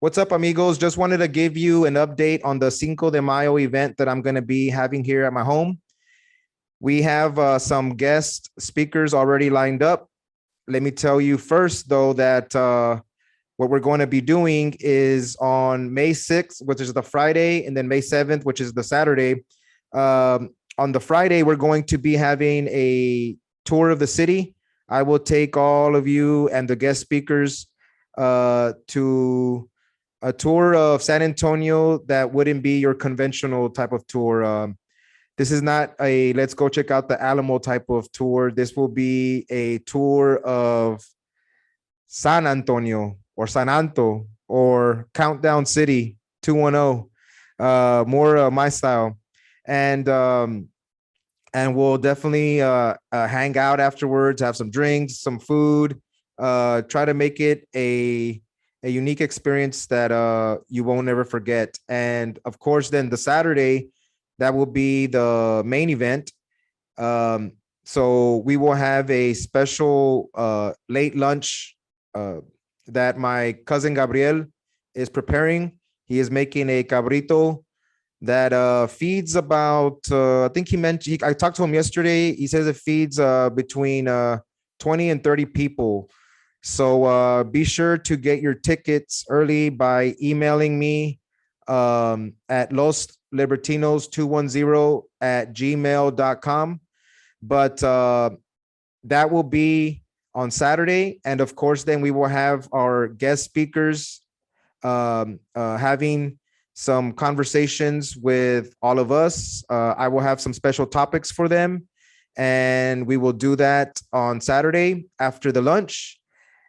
What's up, amigos? Just wanted to give you an update on the Cinco de Mayo event that I'm going to be having here at my home. We have some guest speakers already lined up. Let me tell you first, though, that what we're going to be doing is on May 6th, which is the Friday, and then May 7th, which is the Saturday. On the Friday, we're going to be having a tour of the city. I will take all of you and the guest speakers to a tour of San Antonio that wouldn't be your conventional type of tour. This is not a let's go check out the Alamo type of tour. This will be a tour of San Antonio or San Anto or Countdown City 210, more my style. And we'll definitely hang out afterwards, have some drinks, some food, try to make it a unique experience that you won't ever forget. And of course, then the Saturday, that will be the main event. So we will have a special late lunch that my cousin Gabriel is preparing. He is making a cabrito that feeds about, I think I talked to him yesterday. He says it feeds between 20 and 30 people. So be sure to get your tickets early by emailing me at loslibertinos210@gmail.com. But that will be on Saturday. And of course, then we will have our guest speakers having some conversations with all of us. I will have some special topics for them. And we will do that on Saturday after the lunch.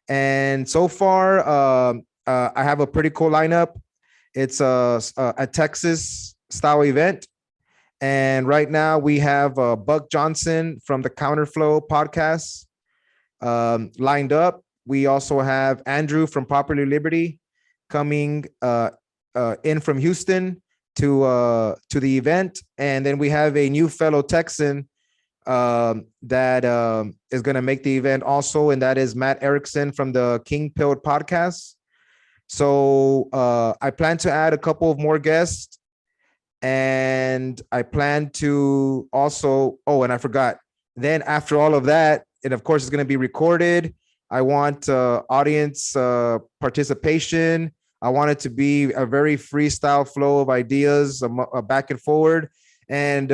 And so far, I have a pretty cool lineup. It's a Texas style event. And right now we have Buck Johnson from the Counterflow podcast lined up. We also have Andrew from Popular Liberty coming in from Houston to the event. And then we have a new fellow Texan that is going to make the event also, and that is Matt Erickson from the King Pilled podcast. So I plan to add a couple of more guests, and I plan to also, and I forgot, then after all of that, and of course it's going to be recorded, I want audience participation. I want it to be a very freestyle flow of ideas, back and forward. And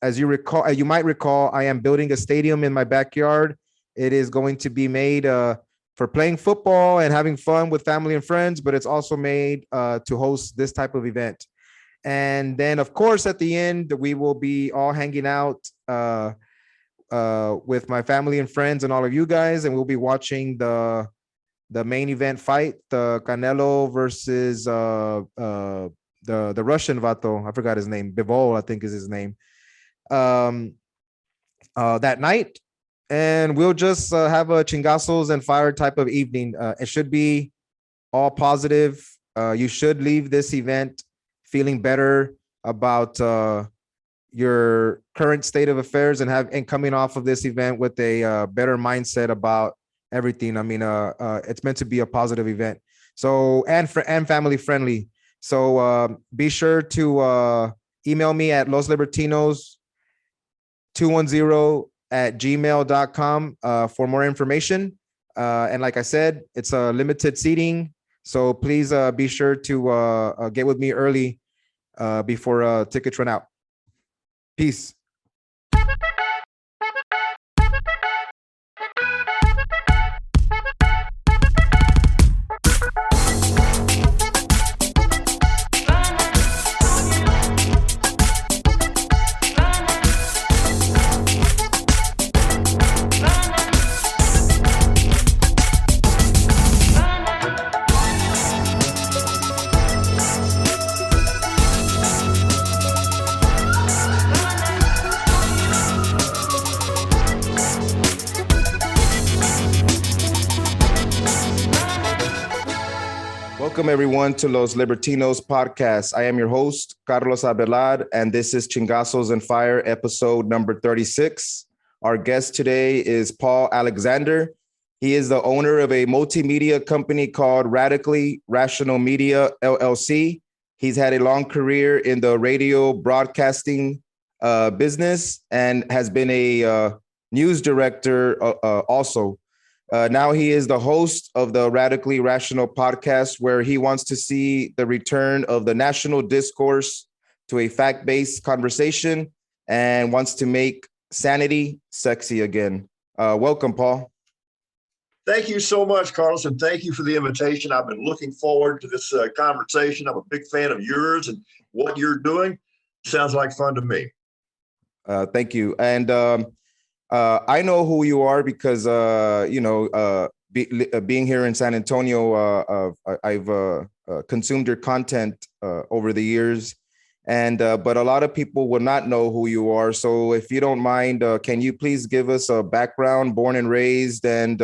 as you might recall, I am building a stadium in my backyard. It is going to be made for playing football and having fun with family and friends, but it's also made to host this type of event. And then, of course, at the end, we will be all hanging out with my family and friends and all of you guys, and we'll be watching the main event fight, the Canelo versus the Russian vato. I forgot his name. Bivol, I think is his name. That night. And we'll just have a chingazos and fire type of evening. It should be all positive. You should leave this event feeling better about your current state of affairs and coming off of this event with a better mindset about everything. I mean, it's meant to be a positive event. So, and family friendly. So be sure to email me at loslibertinos210@gmail.com for more information. And like I said, it's a limited seating. So please be sure to get with me early before tickets run out. Peace. Welcome, everyone, to Los Libertinos podcast. I am your host, Carlos Abelard, and this is Chingazos and Fire, episode number 36. Our guest today is Paul Alexander. He is the owner of a multimedia company called Radically Rational Media, LLC. He's had a long career in the radio broadcasting business and has been a news director also. Now he is the host of the Radically Rational podcast, where he wants to see the return of the national discourse to a fact-based conversation and wants to make sanity sexy again. Welcome, Paul. Thank you so much, Carlos, and thank you for the invitation. I've been looking forward to this conversation. I'm a big fan of yours, and what you're doing sounds like fun to me. Thank you. And I know who you are because, being here in San Antonio, I've consumed your content over the years. And but a lot of people will not know who you are. So if you don't mind, can you please give us a background, born and raised, and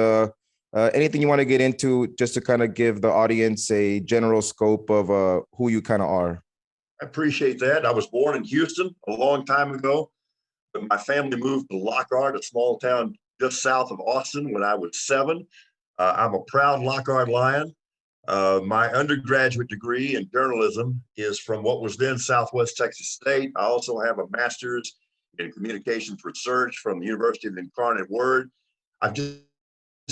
anything you want to get into, just to kind of give the audience a general scope of who you kind of are? I appreciate that. I was born in Houston a long time ago, but my family moved to Lockhart, a small town just south of Austin, when I was 7. I'm a proud Lockhart Lion. My undergraduate degree in journalism is from what was then Southwest Texas State. I also have a master's in communications research from the University of the Incarnate Word. I've just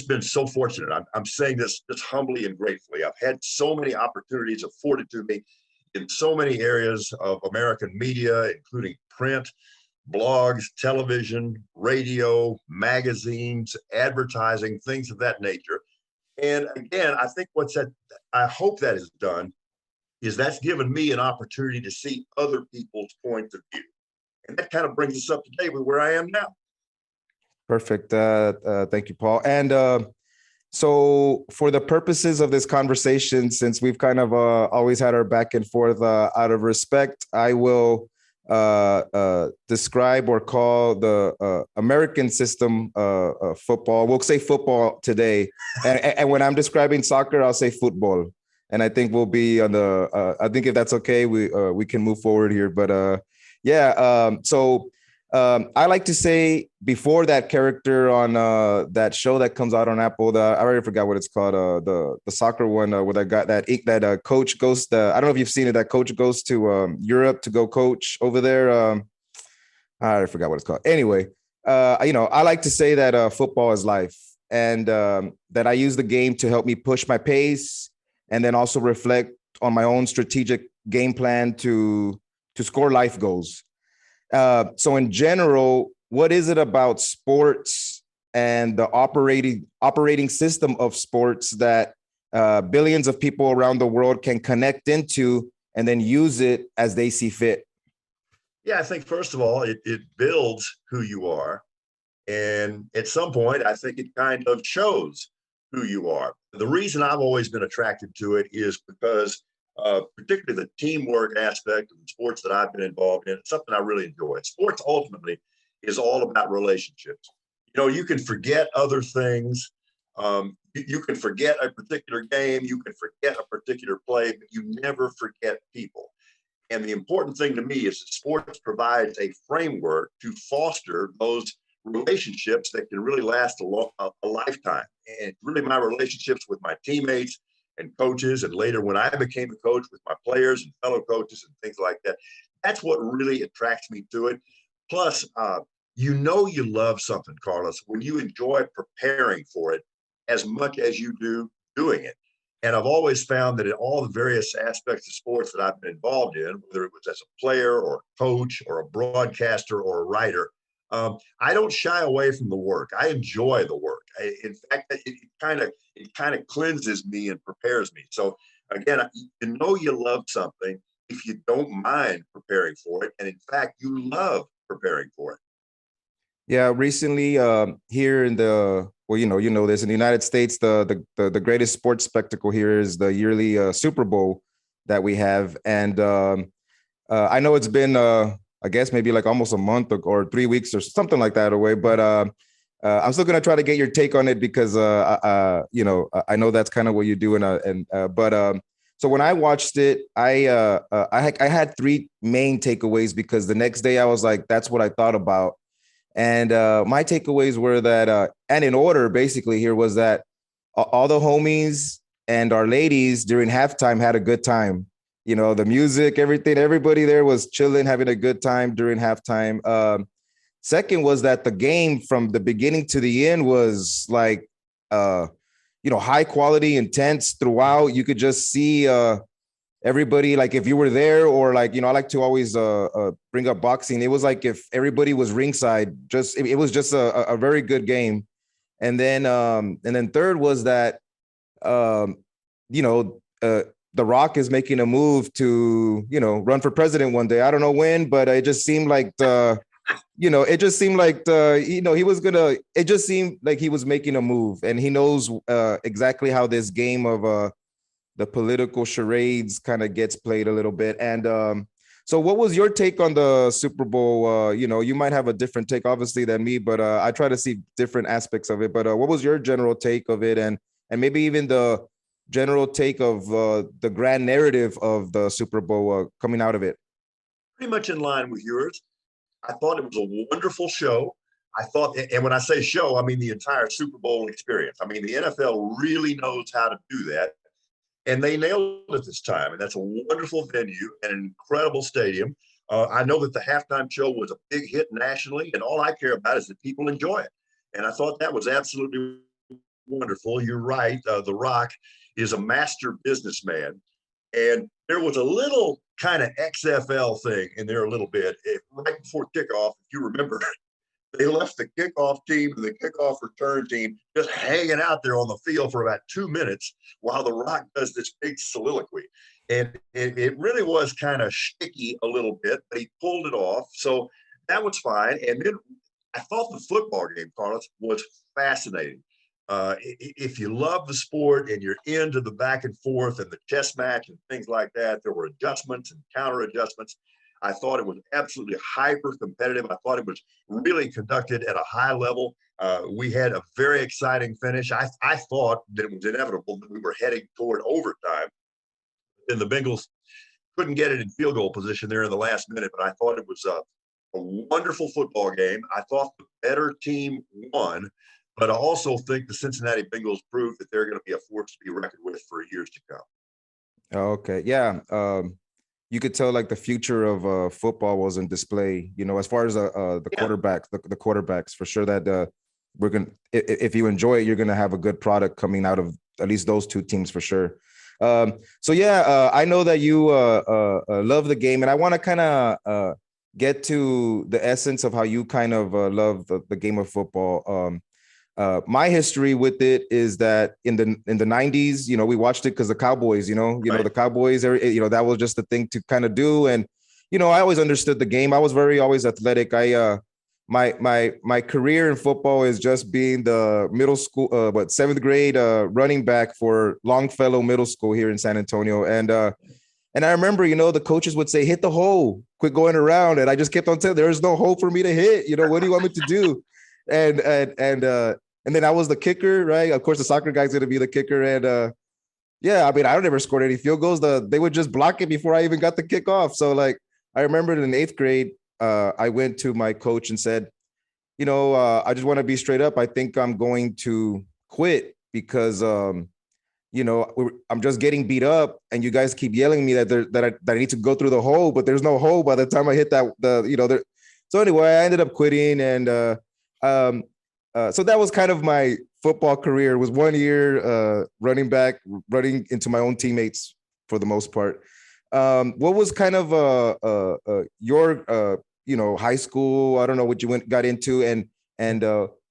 been so fortunate. I'm saying this just humbly and gratefully. I've had so many opportunities afforded to me in so many areas of American media, including print, blogs, television, radio, magazines, advertising, things of that nature. And again, I think I hope that has done is that's given me an opportunity to see other people's points of view. And that kind of brings us up to date with where I am now. Perfect. Thank you, Paul. And so for the purposes of this conversation, since we've kind of always had our back and forth out of respect, I will describe or call the American system football. We'll say football today. And when I'm describing soccer, I'll say football. And I think we'll be on the, I think if that's okay, we can move forward here. But so I like to say before that character on that show that comes out on Apple, I already forgot what it's called, the soccer one where that coach goes, I don't know if you've seen it, that coach goes to Europe to go coach over there. I forgot what it's called. Anyway, I like to say that football is life, and that I use the game to help me push my pace and then also reflect on my own strategic game plan to score life goals. So in general, what is it about sports and the operating system of sports that billions of people around the world can connect into and then use it as they see fit? Yeah, I think first of all, it builds who you are. And at some point, I think it kind of shows who you are. The reason I've always been attracted to it is because particularly the teamwork aspect of the sports that I've been involved in, it's something I really enjoy. Sports ultimately is all about relationships. You can forget other things. You can forget a particular game. You can forget a particular play, but you never forget people. And the important thing to me is that sports provides a framework to foster those relationships that can really last a lifetime. And really my relationships with my teammates and coaches, and later when I became a coach with my players and fellow coaches and things like that, that's what really attracts me to it. Plus, you love something, Carlos, when you enjoy preparing for it as much as you do doing it. And I've always found that in all the various aspects of sports that I've been involved in, whether it was as a player or a coach or a broadcaster or a writer, I don't shy away from the work. I enjoy the work. In fact, it kind of cleanses me and prepares me. So again, you love something if you don't mind preparing for it, and in fact, you love preparing for it. Yeah, recently here in this in the United States, the greatest sports spectacle here is the yearly Super Bowl that we have, and I know it's been I guess maybe like almost a month or 3 weeks or something like that away. But I'm still going to try to get your take on it because, I know that's kind of what you do. So when I watched it, I had 3 main takeaways because the next day I was like, that's what I thought about. And my takeaways were that, and in order basically here was that all the homies and our ladies during halftime had a good time. You know, the music, everything, everybody there was chilling, having a good time during halftime. Second was that the game from the beginning to the end was like, high quality, intense throughout. You could just see everybody, like if you were there, or like, I like to always bring up boxing. It was like if everybody was ringside, just it was just a very good game. And then third was that um, you know, The Rock is making a move to, run for president one day. I don't know when, but it just seemed like he was gonna. It just seemed like he was making a move, and he knows exactly how this game of the political charades kind of gets played a little bit. And so what was your take on the Super Bowl? You might have a different take, obviously, than me, but I try to see different aspects of it. But what was your general take of it, and maybe even the general take of the grand narrative of the Super Bowl coming out of it? Pretty much in line with yours. I thought it was a wonderful show. I thought, and when I say show, I mean the entire Super Bowl experience. I mean, the NFL really knows how to do that, and they nailed it this time. And that's a wonderful venue and an incredible stadium. I know that the halftime show was a big hit nationally, and all I care about is that people enjoy it. And I thought that was absolutely wonderful. You're right. The Rock is a master businessman. And there was a little kind of XFL thing in there a little bit. Right before kickoff, if you remember, they left the kickoff team and the kickoff return team just hanging out there on the field for about 2 minutes while The Rock does this big soliloquy. And it really was kind of sticky a little bit, but he pulled it off. So that was fine. And then I thought the football game, Carlos, was fascinating. If you love the sport and you're into the back and forth and the chess match and things like that, there were adjustments and counter adjustments. I thought it was absolutely hyper competitive. I thought it was really conducted at a high level. We had a very exciting finish. I thought that it was inevitable that we were heading toward overtime. And the Bengals couldn't get it in field goal position there in the last minute, but I thought it was a wonderful football game. I thought the better team won, but I also think the Cincinnati Bengals proved that they're going to be a force to be reckoned with for years to come. Okay, yeah. You could tell like the future of football was on display. As far as the quarterbacks, the quarterbacks, for sure that we're gonna. If you enjoy it, you're gonna have a good product coming out of at least those two teams for sure. I know that you love the game, and I want to kind of get to the essence of how you kind of love the game of football. My history with it is that in the 90s, we watched it because the Cowboys, Right. the Cowboys, that was just the thing to kind of do. And, I always understood the game. I was always athletic. My career in football is just being the middle school, seventh grade running back for Longfellow Middle School here in San Antonio. And I remember, the coaches would say, hit the hole, quit going around. And I just kept on telling, there is no hole for me to hit. What do you want me to do? And then I was the kicker, right? Of course, the soccer guy's going to be the kicker. And I mean, I never scored any field goals. They would just block it before I even got the kickoff. So like, I remember in eighth grade, I went to my coach and said, I just want to be straight up. I think I'm going to quit because, I'm just getting beat up, and you guys keep yelling at me that I need to go through the hole, but there's no hole by the time I hit that. So anyway, I ended up quitting, and so that was kind of my football career. It was 1 year running back, running into my own teammates for the most part. What was kind of your high school? I don't know what you got into, and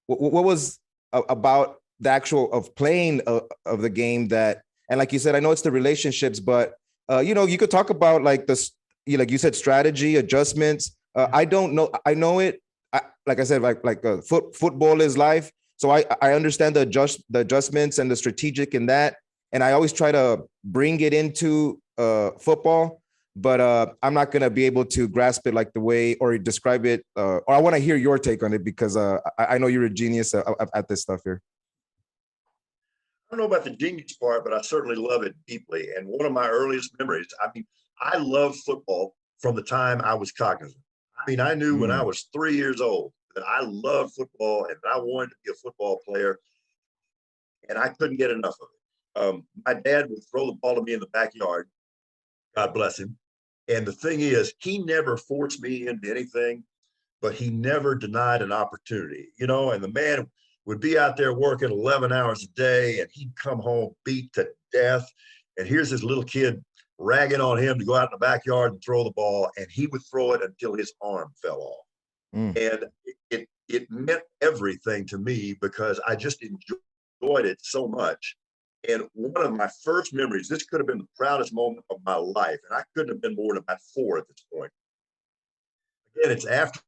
what was about the actual of playing of the game that, and like you said, I know it's the relationships, but you could talk about like this, like you said, strategy adjustments. I don't know. I know it. Like I said, football is life. So I understand the adjustments and the strategic in that. And I always try to bring it into football, but I'm not going to be able to grasp it like the way or describe it. Or I want to hear your take on it because I know you're a genius at this stuff here. I don't know about the genius part, but I certainly love it deeply. And one of my earliest memories, I mean, I love football from the time I was cognizant. I mean, I knew when I was 3 years old that I love football and that I wanted to be a football player, and I couldn't get enough of it. My dad would throw the ball to me in the backyard. God bless him. And the thing is, he never forced me into anything, but he never denied an opportunity, and the man would be out there working 11 hours a day, and he'd come home beat to death. And here's this little kid ragging on him to go out in the backyard and throw the ball, and he would throw it until his arm fell off. And it meant everything to me because I just enjoyed it so much. And one of my first memories, this could have been the proudest moment of my life, and I couldn't have been more than about 4 at this point. Again, it's after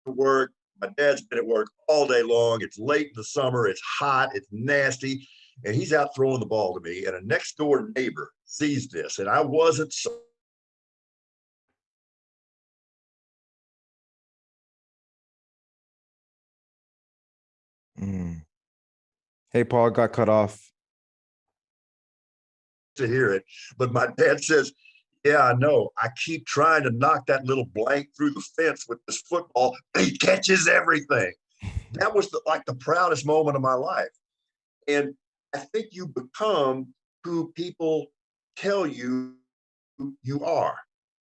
work. My dad's been at work all day long. It's late in the summer. It's hot. It's nasty. And he's out throwing the ball to me. And a next door neighbor sees this. And I wasn't so. Hey, Paul, got cut off. To hear it. But my dad says, yeah, I know. I keep trying to knock that little blank through the fence with this football. He catches everything. That was like the proudest moment of my life. And I think you become who people tell you you are.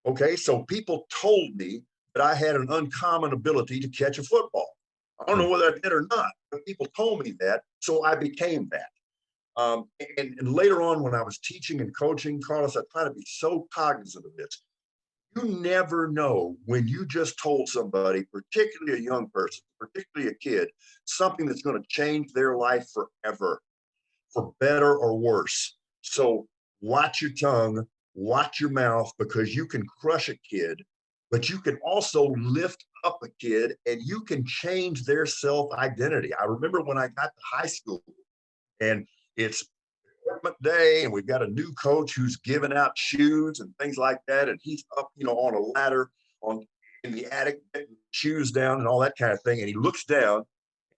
Okay. So people told me that I had an uncommon ability to catch a football. I don't know whether I did or not, but people told me that. So I became that. And later on, when I was teaching and coaching, Carlos, I try to be so cognizant of this. You never know when you just told somebody, particularly a young person, particularly a kid, something that's going to change their life forever, for better or worse. So watch your tongue, watch your mouth, because you can crush a kid, but you can also lift up a kid and you can change their self-identity. I remember when I got to high school, and it's equipment day, and we've got a new coach who's giving out shoes and things like that, and he's up, on a ladder in the attic, getting shoes down and all that kind of thing. And he looks down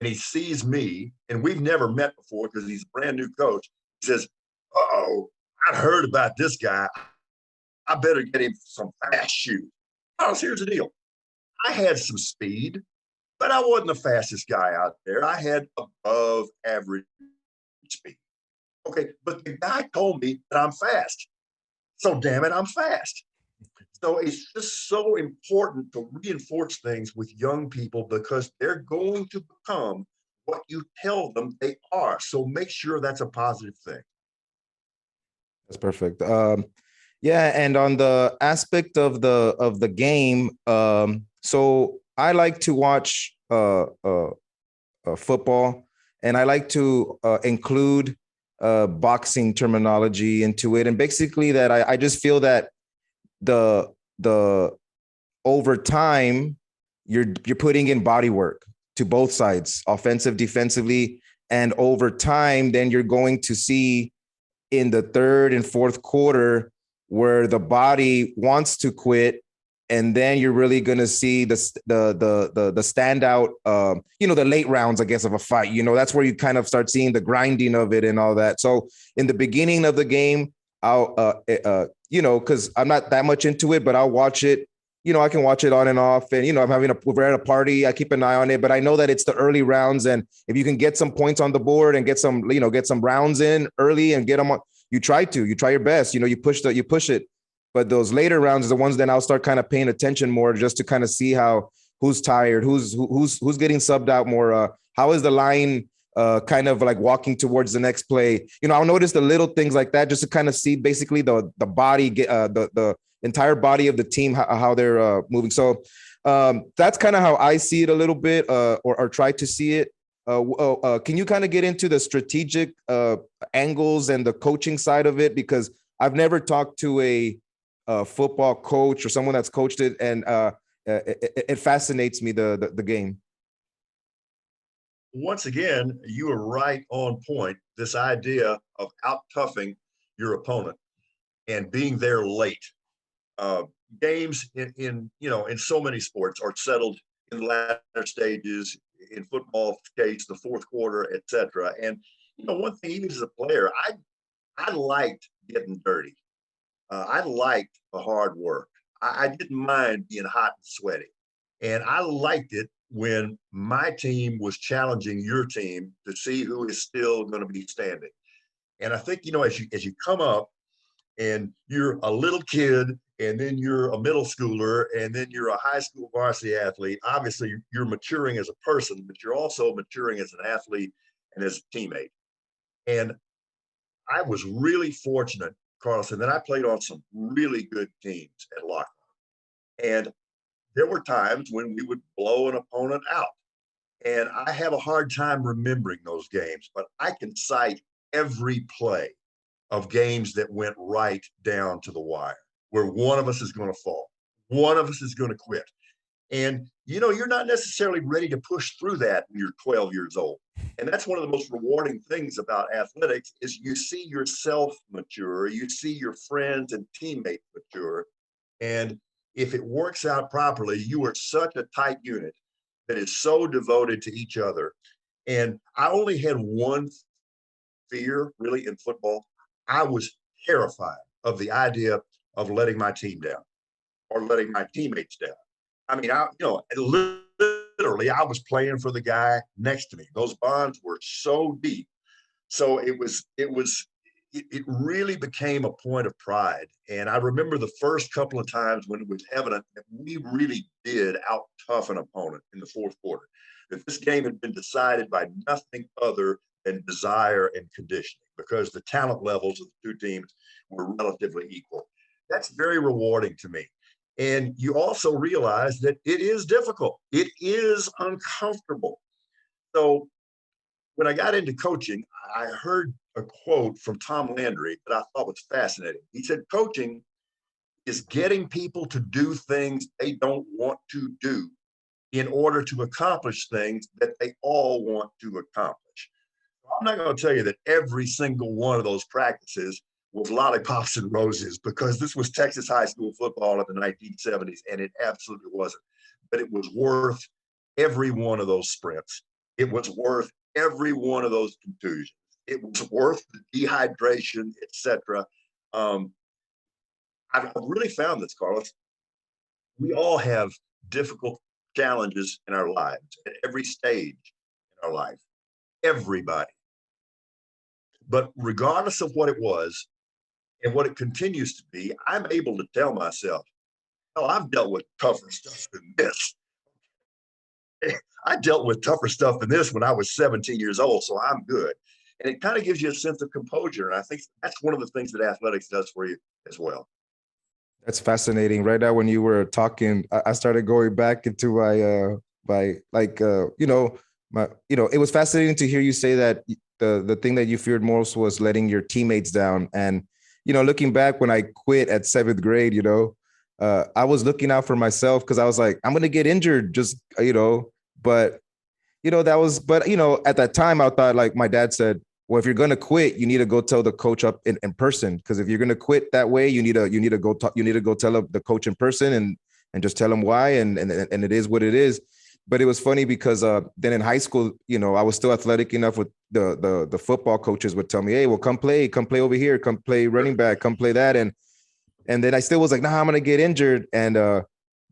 and he sees me, and we've never met before because he's a brand new coach. He says, "Oh, I heard about this guy. I better get him some fast shoes." Oh, so here's the deal. I had some speed, but I wasn't the fastest guy out there. I had above average speed. Okay, but the guy told me that I'm fast. So damn it, I'm fast. So it's just so important to reinforce things with young people because they're going to become what you tell them they are. So make sure that's a positive thing. That's perfect. Yeah, and on the aspect of the game, so I like to watch football, and I like to include boxing terminology into it, and basically that I just feel that the over time you're putting in body work to both sides, offensive, defensively, and over time, then you're going to see in the third and fourth quarter where the body wants to quit, and then you're really going to see the standout, the late rounds, I guess, of a fight. That's where you kind of start seeing the grinding of it and all that. So in the beginning of the game, I'll, because I'm not that much into it, but I'll watch it. I can watch it on and off, and we're at a party, I keep an eye on it. But I know that it's the early rounds, and if you can get some points on the board and get some rounds in early and get them on, you try your best. You push it. But those later rounds are the ones that I'll start kind of paying attention more, just to kind of see who's tired, who's getting subbed out more. How is the line kind of like walking towards the next play? I'll notice the little things like that just to kind of see basically the body, the entire body of the team, how they're moving. So that's kind of how I see it a little bit, or try to see it. Can you kind of get into the strategic angles and the coaching side of it? Because I've never talked to a football coach or someone that's coached it, and it fascinates me, the game. Once again, you are right on point. This idea of out-toughing your opponent and being there late. Games in so many sports are settled in the latter stages. In football case, the fourth quarter, etc. And one thing, even as a player, I liked getting dirty. I liked the hard work. I didn't mind being hot and sweaty, and I liked it when my team was challenging your team to see who is still going to be standing. And I think, as you come up and you're a little kid, and then you're a middle schooler, and then you're a high school varsity athlete, obviously you're maturing as a person, but you're also maturing as an athlete and as a teammate. And I was really fortunate, Carlson, that I played on some really good teams at Lockhart. And there were times when we would blow an opponent out. And I have a hard time remembering those games, but I can cite every play of games that went right down to the wire, where one of us is going to fall, one of us is going to quit. And, you're not necessarily ready to push through that when you're 12 years old. And that's one of the most rewarding things about athletics is you see yourself mature, you see your friends and teammates mature. And if it works out properly, you are such a tight unit that is so devoted to each other. And I only had one fear really in football. I was terrified of the idea of letting my team down or letting my teammates down. I mean, literally, I was playing for the guy next to me. Those bonds were so deep. So it really became a point of pride. And I remember the first couple of times when it was evident that we really did out tough an opponent in the fourth quarter, that this game had been decided by nothing other than desire and conditioning, because the talent levels of the two teams were relatively equal. That's very rewarding to me. And you also realize that it is difficult. It is uncomfortable. So when I got into coaching, I heard a quote from Tom Landry that I thought was fascinating. He said, coaching is getting people to do things they don't want to do in order to accomplish things that they all want to accomplish. I'm not going to tell you that every single one of those practices was lollipops and roses, because this was Texas high school football in the 1970s, and it absolutely wasn't. But it was worth every one of those sprints. It was worth every one of those contusions. It was worth the dehydration, etc. I've really found this, Carlos. We all have difficult challenges in our lives at every stage in our life. Everybody. But regardless of what it was and what it continues to be, I'm able to tell myself, oh, I've dealt with tougher stuff than this. I dealt with tougher stuff than this when I was 17 years old, so I'm good. And it kind of gives you a sense of composure. And I think that's one of the things that athletics does for you as well. That's fascinating. Right now, when you were talking, I started going back into it was fascinating to hear you say that the thing that you feared most was letting your teammates down. And, looking back when I quit at 7th grade, I was looking out for myself because I was like, I'm going to get injured but at that time I thought, like my dad said, well, if you're going to quit, you need to go tell the coach up in person. Because if you're going to quit that way, you need to go tell the coach in person and just tell him why. And it is what it is. But it was funny because then in high school, I was still athletic enough with the football coaches would tell me, hey, well, come play over here, come play running back, come play that. And then I still was like, nah, I'm going to get injured. And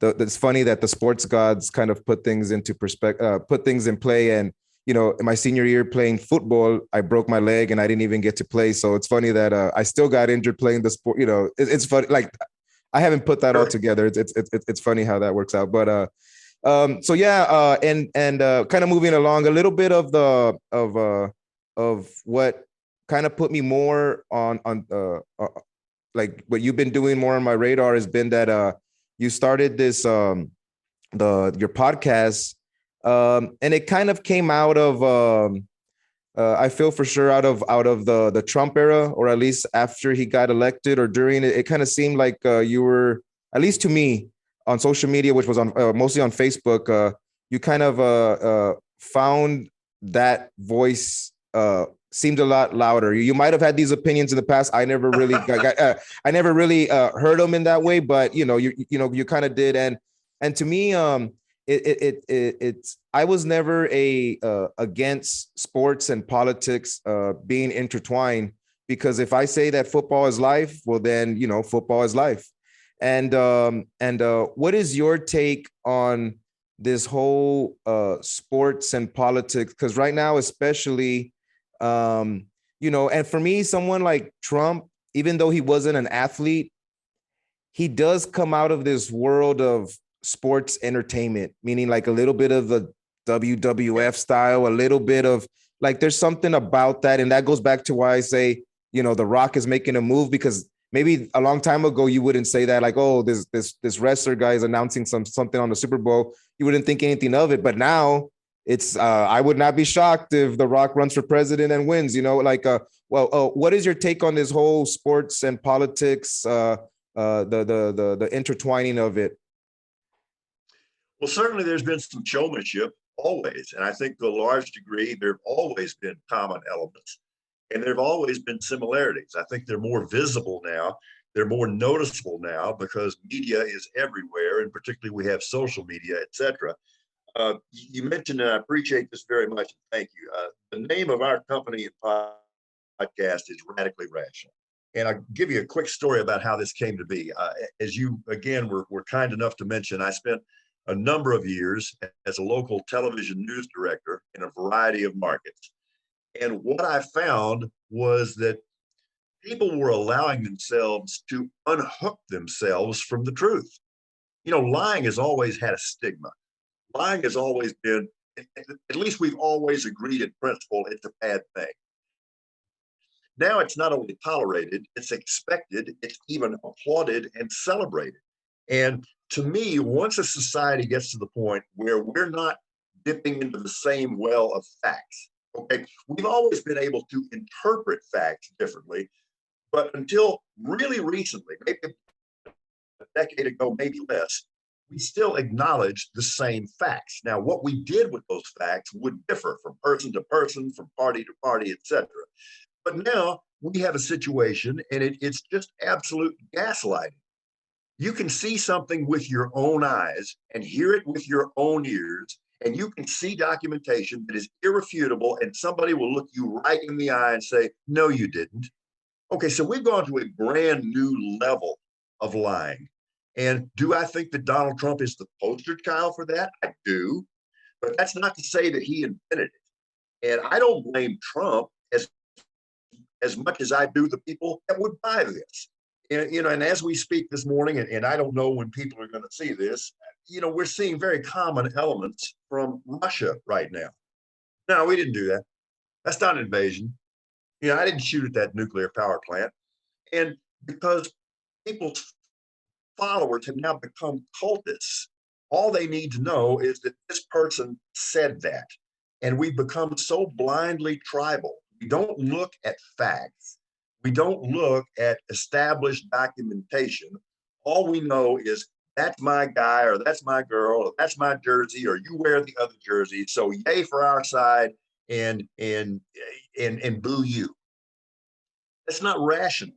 it's funny that the sports gods kind of put things into perspective, put things in play. And, in my senior year playing football, I broke my leg and I didn't even get to play. So it's funny that I still got injured playing the sport. It's funny. Like I haven't put that all together. It's funny how that works out. But kind of moving along a little bit of what kind of put me more on like what you've been doing more on my radar has been that you started this your podcast. And it kind of came out of I feel for sure out of the Trump era, or at least after he got elected or during it. It kind of seemed like you were, at least to me, on social media, which was on mostly on Facebook. You kind of found that voice seemed a lot louder. You might have had these opinions in the past. I never really heard them in that way, but you kind of did. And to me, it's I was never against sports and politics being intertwined, because if I say that football is life, well then football is life. And what is your take on this whole sports and politics, because right now, especially, and for me, someone like Trump, even though he wasn't an athlete, he does come out of this world of sports entertainment, meaning like a little bit of the WWF style, a little bit of like there's something about that. And that goes back to why I say, The Rock is making a move, because maybe a long time ago you wouldn't say that, like, oh, this wrestler guy is announcing something on the Super Bowl. You wouldn't think anything of it. But now it's I would not be shocked if The Rock runs for president and wins, what is your take on this whole sports and politics, the intertwining of it? Well, certainly there's been some showmanship always. And I think to a large degree, there have always been common elements and there have always been similarities. I think they're more visible now. They're more noticeable now because media is everywhere, and particularly we have social media, et cetera. You mentioned, and I appreciate this very much. Thank you. The name of our company and podcast is Radically Rational. And I'll give you a quick story about how this came to be. As you, again, were kind enough to mention, I spent a number of years as a local television news director in a variety of markets. And what I found was that people were allowing themselves to unhook themselves from the truth. Lying has always had a stigma. Lying has always been, at least we've always agreed in principle, it's a bad thing. Now it's not only tolerated, it's expected, it's even applauded and celebrated. And to me, once a society gets to the point where we're not dipping into the same well of facts, okay, we've always been able to interpret facts differently, but until really recently, maybe a decade ago, maybe less, we still acknowledge the same facts. Now, what we did with those facts would differ from person to person, from party to party, et cetera. But now we have a situation, and it's just absolute gaslighting. You can see something with your own eyes and hear it with your own ears, and you can see documentation that is irrefutable, and somebody will look you right in the eye and say, no, you didn't. Okay, so we've gone to a brand new level of lying. And do I think that Donald Trump is the poster child for that? I do. But that's not to say that he invented it. And I don't blame Trump as much as I do the people that would buy this. And as we speak this morning, and I don't know when people are going to see this, we're seeing very common elements from Russia right now. No, we didn't do that. That's not an invasion. I didn't shoot at that nuclear power plant. And because people's followers have now become cultists, all they need to know is that this person said that. And we've become so blindly tribal. We don't look at facts. We don't look at established documentation. All we know is that's my guy, or that's my girl, or that's my jersey, or you wear the other jersey. So yay for our side and boo you. That's not rational.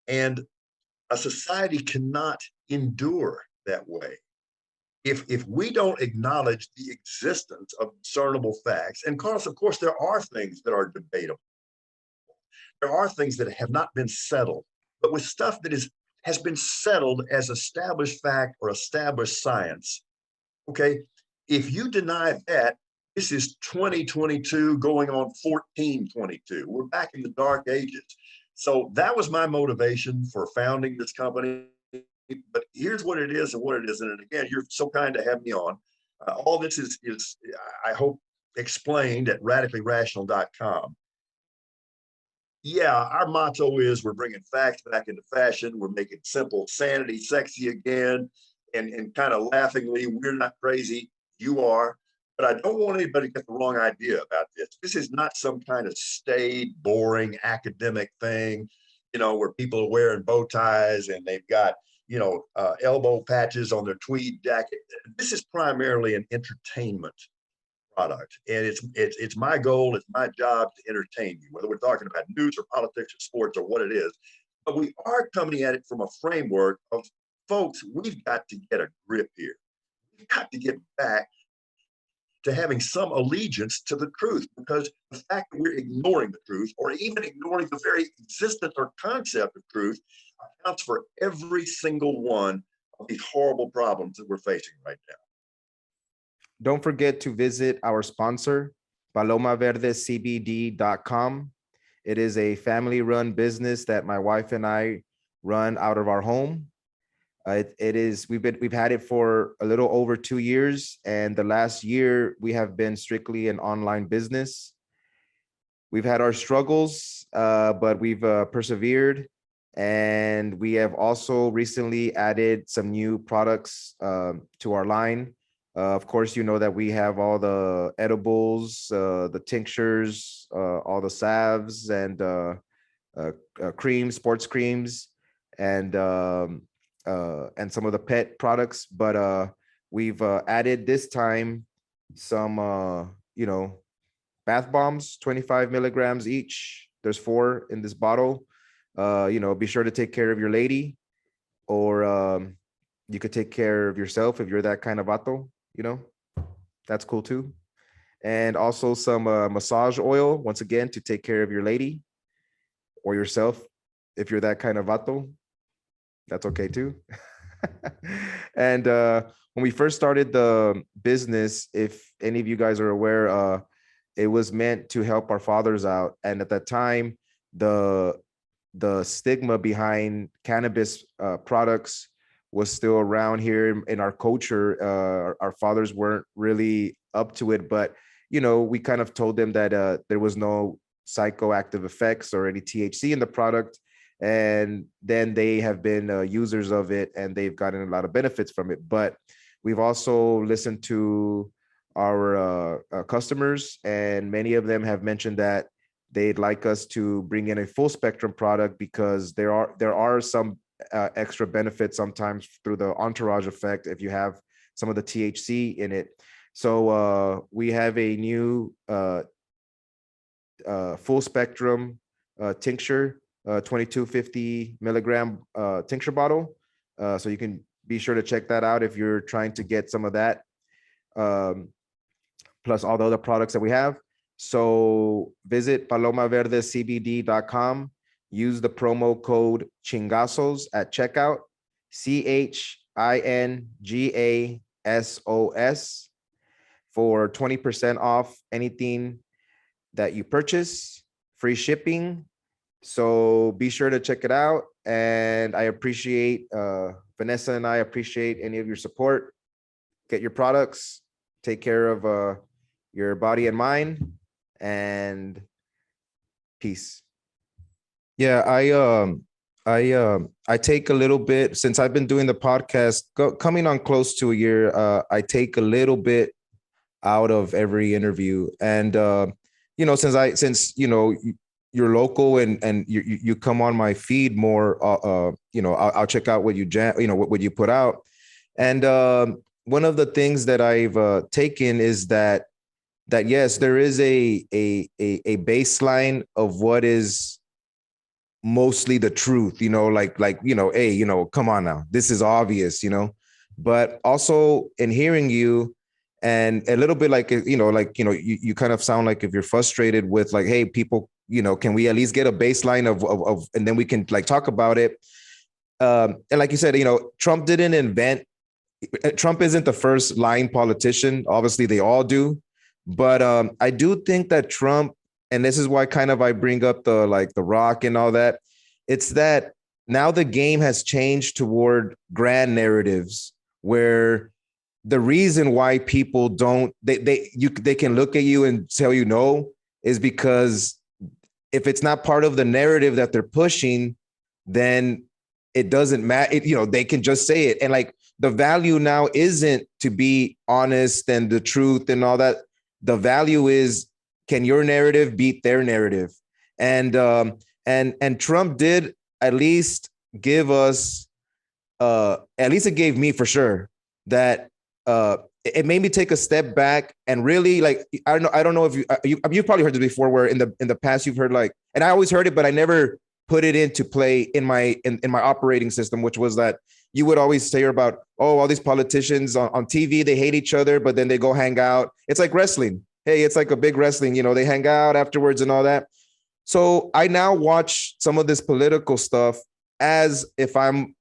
And a society cannot endure that way. If we don't acknowledge the existence of discernible facts, and Carlos, of course, there are things that are debatable. There are things that have not been settled, but with stuff that has been settled as established fact or established science, okay, if you deny that, this is 2022 going on 1422. We're back in the dark ages. So that was my motivation for founding this company. But here's what it is and what it isn't. And again, you're so kind to have me on. All this is, I hope, explained at radicallyrational.com. Yeah, our motto is we're bringing facts back into fashion. We're making simple sanity sexy again. And kind of laughingly, we're not crazy. You are. But I don't want anybody to get the wrong idea about this. This is not some kind of staid, boring academic thing, where people are wearing bow ties and they've got, elbow patches on their tweed jacket. This is primarily an entertainment product. And it's my goal, it's my job to entertain you, whether we're talking about news or politics or sports or what it is. But we are coming at it from a framework of, folks, we've got to get a grip here. We've got to get back to having some allegiance to the truth, because the fact that we're ignoring the truth, or even ignoring the very existence or concept of truth, accounts for every single one of these horrible problems that we're facing right now. don't forget to visit our sponsor, palomaverdecbd.com. It is a family-run business that my wife and I run out of our home. We've had it for a little over 2 years, and the last year we have been strictly an online business. We've had our struggles, but we've persevered, and we have also recently added some new products to our line. Of course, you know that we have all the edibles, the tinctures, all the salves, and creams, sports creams, and some of the pet products. But we've added this time some, bath bombs, 25 milligrams each. There's 4 in this bottle. Be sure to take care of your lady, or you could take care of yourself if you're that kind of vato, that's cool too. And also some massage oil, once again, to take care of your lady or yourself if you're that kind of vato. That's okay too. And when we first started the business, if any of you guys are aware, it was meant to help our fathers out. And at that time, the stigma behind cannabis products was still around here in our culture. Our fathers weren't really up to it, but we kind of told them that there was no psychoactive effects or any THC in the product. And then they have been users of it, and they've gotten a lot of benefits from it. But we've also listened to our customers, and many of them have mentioned that they'd like us to bring in a full spectrum product, because there are some extra benefits sometimes through the entourage effect if you have some of the THC in it. So we have a new full spectrum tincture, 2250 milligram tincture bottle. So you can be sure to check that out if you're trying to get some of that, plus all the other products that we have. So visit palomaverdecbd.com. Use the promo code Chingazos at checkout, CHINGASOS, for 20% off anything that you purchase, free shipping. So be sure to check it out. And I appreciate, Vanessa and I appreciate any of your support. Get your products, take care of your body and mind, and peace. Yeah, I take a little bit, since I've been doing the podcast, coming on close to a year. I take a little bit out of every interview, and since you're local and you come on my feed more, I'll check out what what you put out. And one of the things that I've taken is that yes, there is a baseline of what is mostly the truth, hey, come on now, this is obvious, but also in hearing you, and a little bit you kind of sound like if you're frustrated with like, hey, people, can we at least get a baseline of and then we can talk about it. And like you said, Trump isn't the first lying politician. Obviously they all do, but I do think that Trump, and this is why kind of I bring up the Rock and all that, it's that now the game has changed toward grand narratives, where the reason why people they can look at you and tell you no is because if it's not part of the narrative that they're pushing, then it doesn't matter. They can just say it. And the value now isn't to be honest and the truth and all that. The value is, can your narrative beat their narrative? And Trump did at least give us, at least it gave me for sure that it made me take a step back and really I don't know if you've probably heard this before, where in the past you've heard and I always heard it, but I never put it into play in my operating system, which was that you would always say about, oh, all these politicians on TV, they hate each other, but then they go hang out. It's like wrestling. Hey, it's like a big wrestling, they hang out afterwards and all that. So I now watch some of this political stuff as if I'm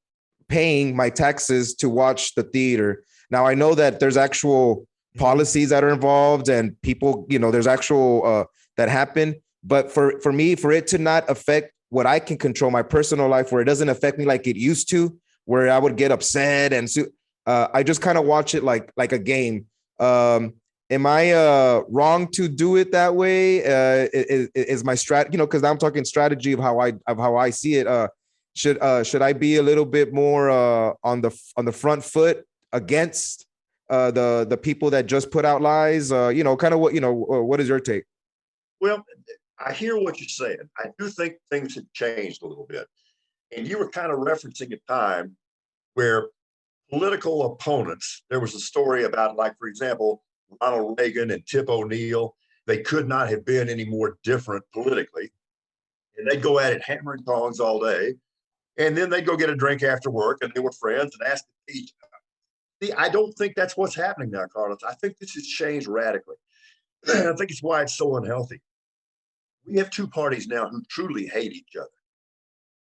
paying my taxes to watch the theater. Now I know that there's actual policies that are involved and people, there's actual that happen. But for me, for it to not affect what I can control, my personal life, where it doesn't affect me like it used to, where I would get upset and I just kind of watch it like a game. Am I wrong to do it that way? Is my strategy, because I'm talking strategy of how I see it. Should I be a little bit more on the front foot against the people that just put out lies? Kind of what is your take? Well, I hear what you're saying. I do think things have changed a little bit. And you were kind of referencing a time where political opponents, there was a story about, like, for example, Ronald Reagan and Tip O'Neill, they could not have been any more different politically. And they'd go at it hammer and tongs all day. And then they'd go get a drink after work and they were friends and asked to eat. See, I don't think that's what's happening now, Carlos. I think this has changed radically. I think it's why it's so unhealthy. We have two parties now who truly hate each other.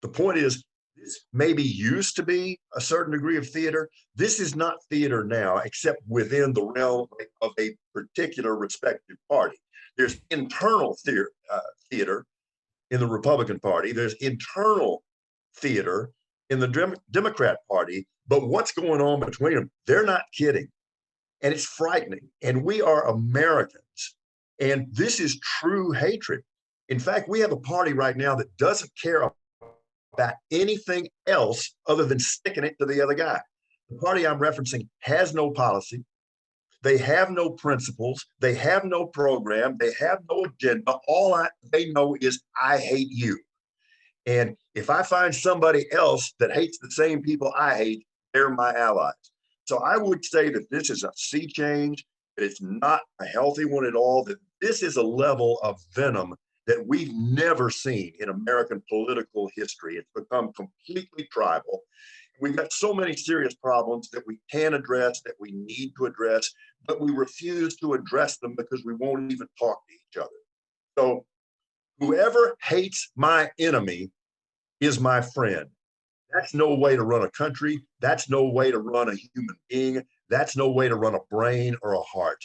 The point is, this maybe used to be a certain degree of theater. This is not theater now, except within the realm of a particular respective party. There's internal theater in the Republican Party. There's internal theater in the Democrat Party. But what's going on between them? They're not kidding. And it's frightening. And we are Americans. And this is true hatred. In fact, we have a party right now that doesn't care about anything else other than sticking it to the other guy. The party I'm referencing has no policy. They have no principles. They have no program. They have no agenda. All they know is, I hate you. And if I find somebody else that hates the same people I hate, they're my allies. So I would say that this is a sea change, that it's not a healthy one at all, that this is a level of venom that we've never seen in American political history. It's become completely tribal. We've got so many serious problems that we can address, that we need to address, but we refuse to address them because we won't even talk to each other. So whoever hates my enemy is my friend. That's no way to run a country. That's no way to run a human being. That's no way to run a brain or a heart.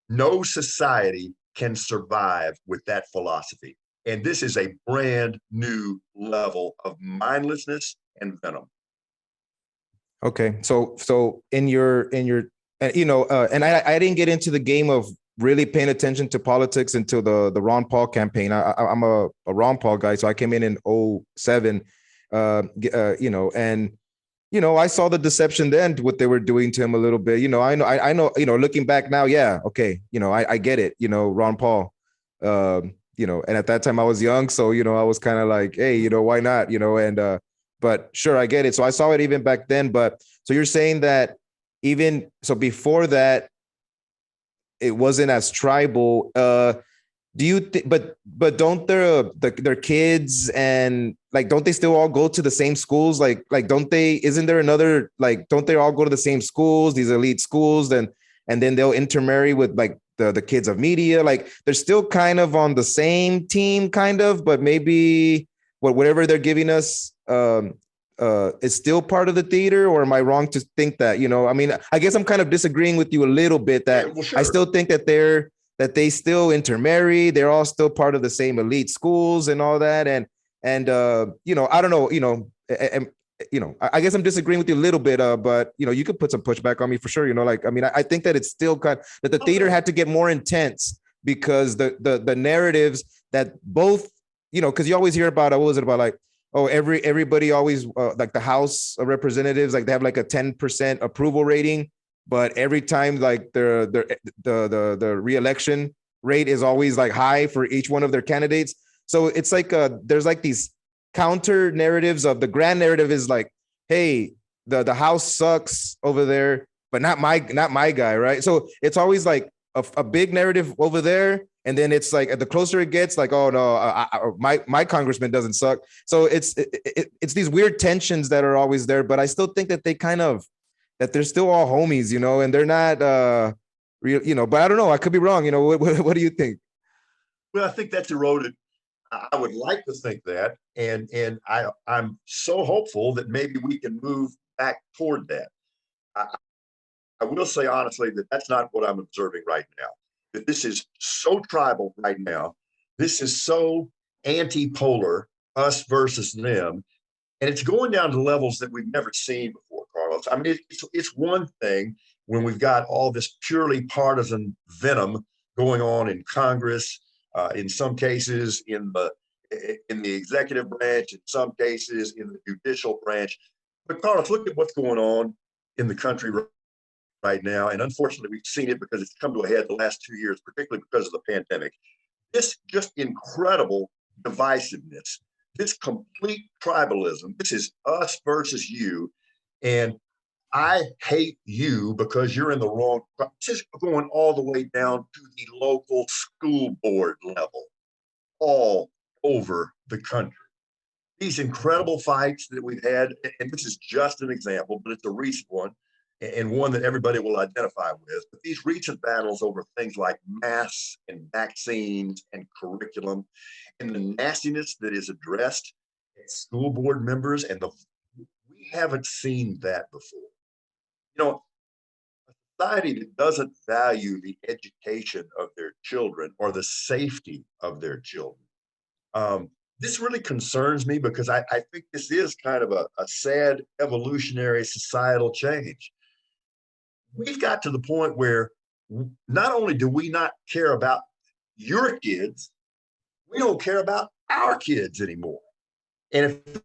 No society can survive with that philosophy. And this is a brand new level of mindlessness and venom. Okay, so in your and I didn't get into the game of really paying attention to politics until the Ron Paul campaign. I'm a Ron Paul guy, so I came in 2007, and I saw the deception then, what they were doing to him a little bit. I know, looking back now, yeah, okay, I get it. Ron Paul, and at that time I was young, so I was kind of like, hey, why not, and but sure, I get it. So I saw it even back then. But so you're saying that even so before that, it wasn't as tribal. Do you think? But don't their kids and like, don't they still all go to the same schools? Like don't they? Isn't there another, like, don't they all go to the same schools, these elite schools, and then they'll intermarry with like the kids of media? Like they're still kind of on the same team, kind of, but maybe whatever they're giving us is still part of the theater. Or am I wrong to think that? I mean, I guess I'm kind of disagreeing with you a little bit, that well, sure. I still think that they still intermarry. They're all still part of the same elite schools and all that. And I don't know, I guess I'm disagreeing with you a little bit, but you could put some pushback on me for sure. Like, I mean, I think that it's still that the theater had to get more intense, because the narratives that both, because you always hear about, what was it about, like, oh, everybody always like the House of Representatives, like they have like a 10% approval rating, but every time like the re-election rate is always like high for each one of their candidates. So it's like there's like these counter narratives of the grand narrative is like, hey, the House sucks over there, but not my guy, right? So it's always like a big narrative over there, and then it's like the closer it gets, like, oh no, my congressman doesn't suck. So it's these weird tensions that are always there. But I still think that that they're still all homies, and they're not real, but I don't know. I could be wrong. What do you think? Well, I think that's eroded. I would like to think that, and I'm so hopeful that maybe we can move back toward that. I I will say honestly that that's not what I'm observing right now. That this is so tribal right now. This is so anti-polar, us versus them. And it's going down to levels that we've never seen before, Carlos. I mean, it's one thing when we've got all this purely partisan venom going on in Congress, in some cases in the executive branch, in some cases in the judicial branch. But Carlos, look at what's going on in the country right now. And unfortunately, we've seen it because it's come to a head the last 2 years, particularly because of the pandemic. This just incredible divisiveness, this complete tribalism. This is us versus you. And I hate you because you're in the wrong. This is going all the way down to the local school board level, all over the country. These incredible fights that we've had, and this is just an example, but it's a recent one and one that everybody will identify with. But these recent battles over things like masks and vaccines and curriculum and the nastiness that is addressed at school board members, we haven't seen that before. You know, a society that doesn't value the education of their children or the safety of their children. This really concerns me because I think this is kind of a sad evolutionary societal change. We've got to the point where not only do we not care about your kids, we don't care about our kids anymore. And if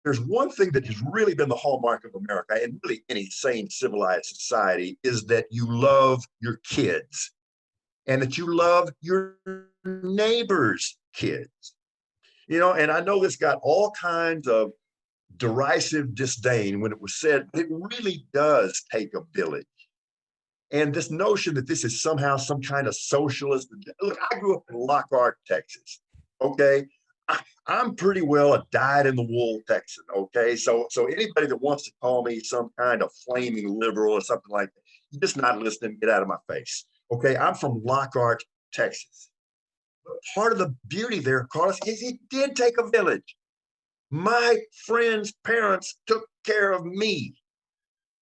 there's one thing that has really been the hallmark of America and really any sane civilized society is that you love your kids and that you love your neighbors' kids. You know, and I know this got all kinds of derisive disdain when it was said, but it really does take a village. And this notion that this is somehow some kind of socialist. Look, I grew up in Lockhart, Texas. Okay. I'm pretty well a dyed-in-the-wool Texan. Okay. So anybody that wants to call me some kind of flaming liberal or something like that, you're just not listening, get out of my face. Okay. I'm from Lockhart, Texas. But part of the beauty there, Carlos, is it did take a village. My friends' parents took care of me.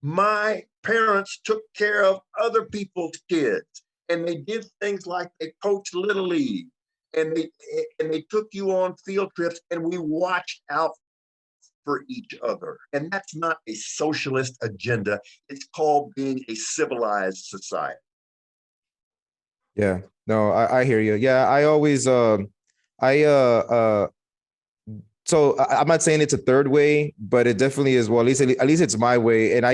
My parents took care of other people's kids, and they did things like they coached Little League, and they took you on field trips, and we watched out for each other. And that's not a socialist agenda. It's called being a civilized society. Yeah, no, I hear you. Yeah, I always I'm not saying it's a third way, but it definitely is. Well, at least it's my way. And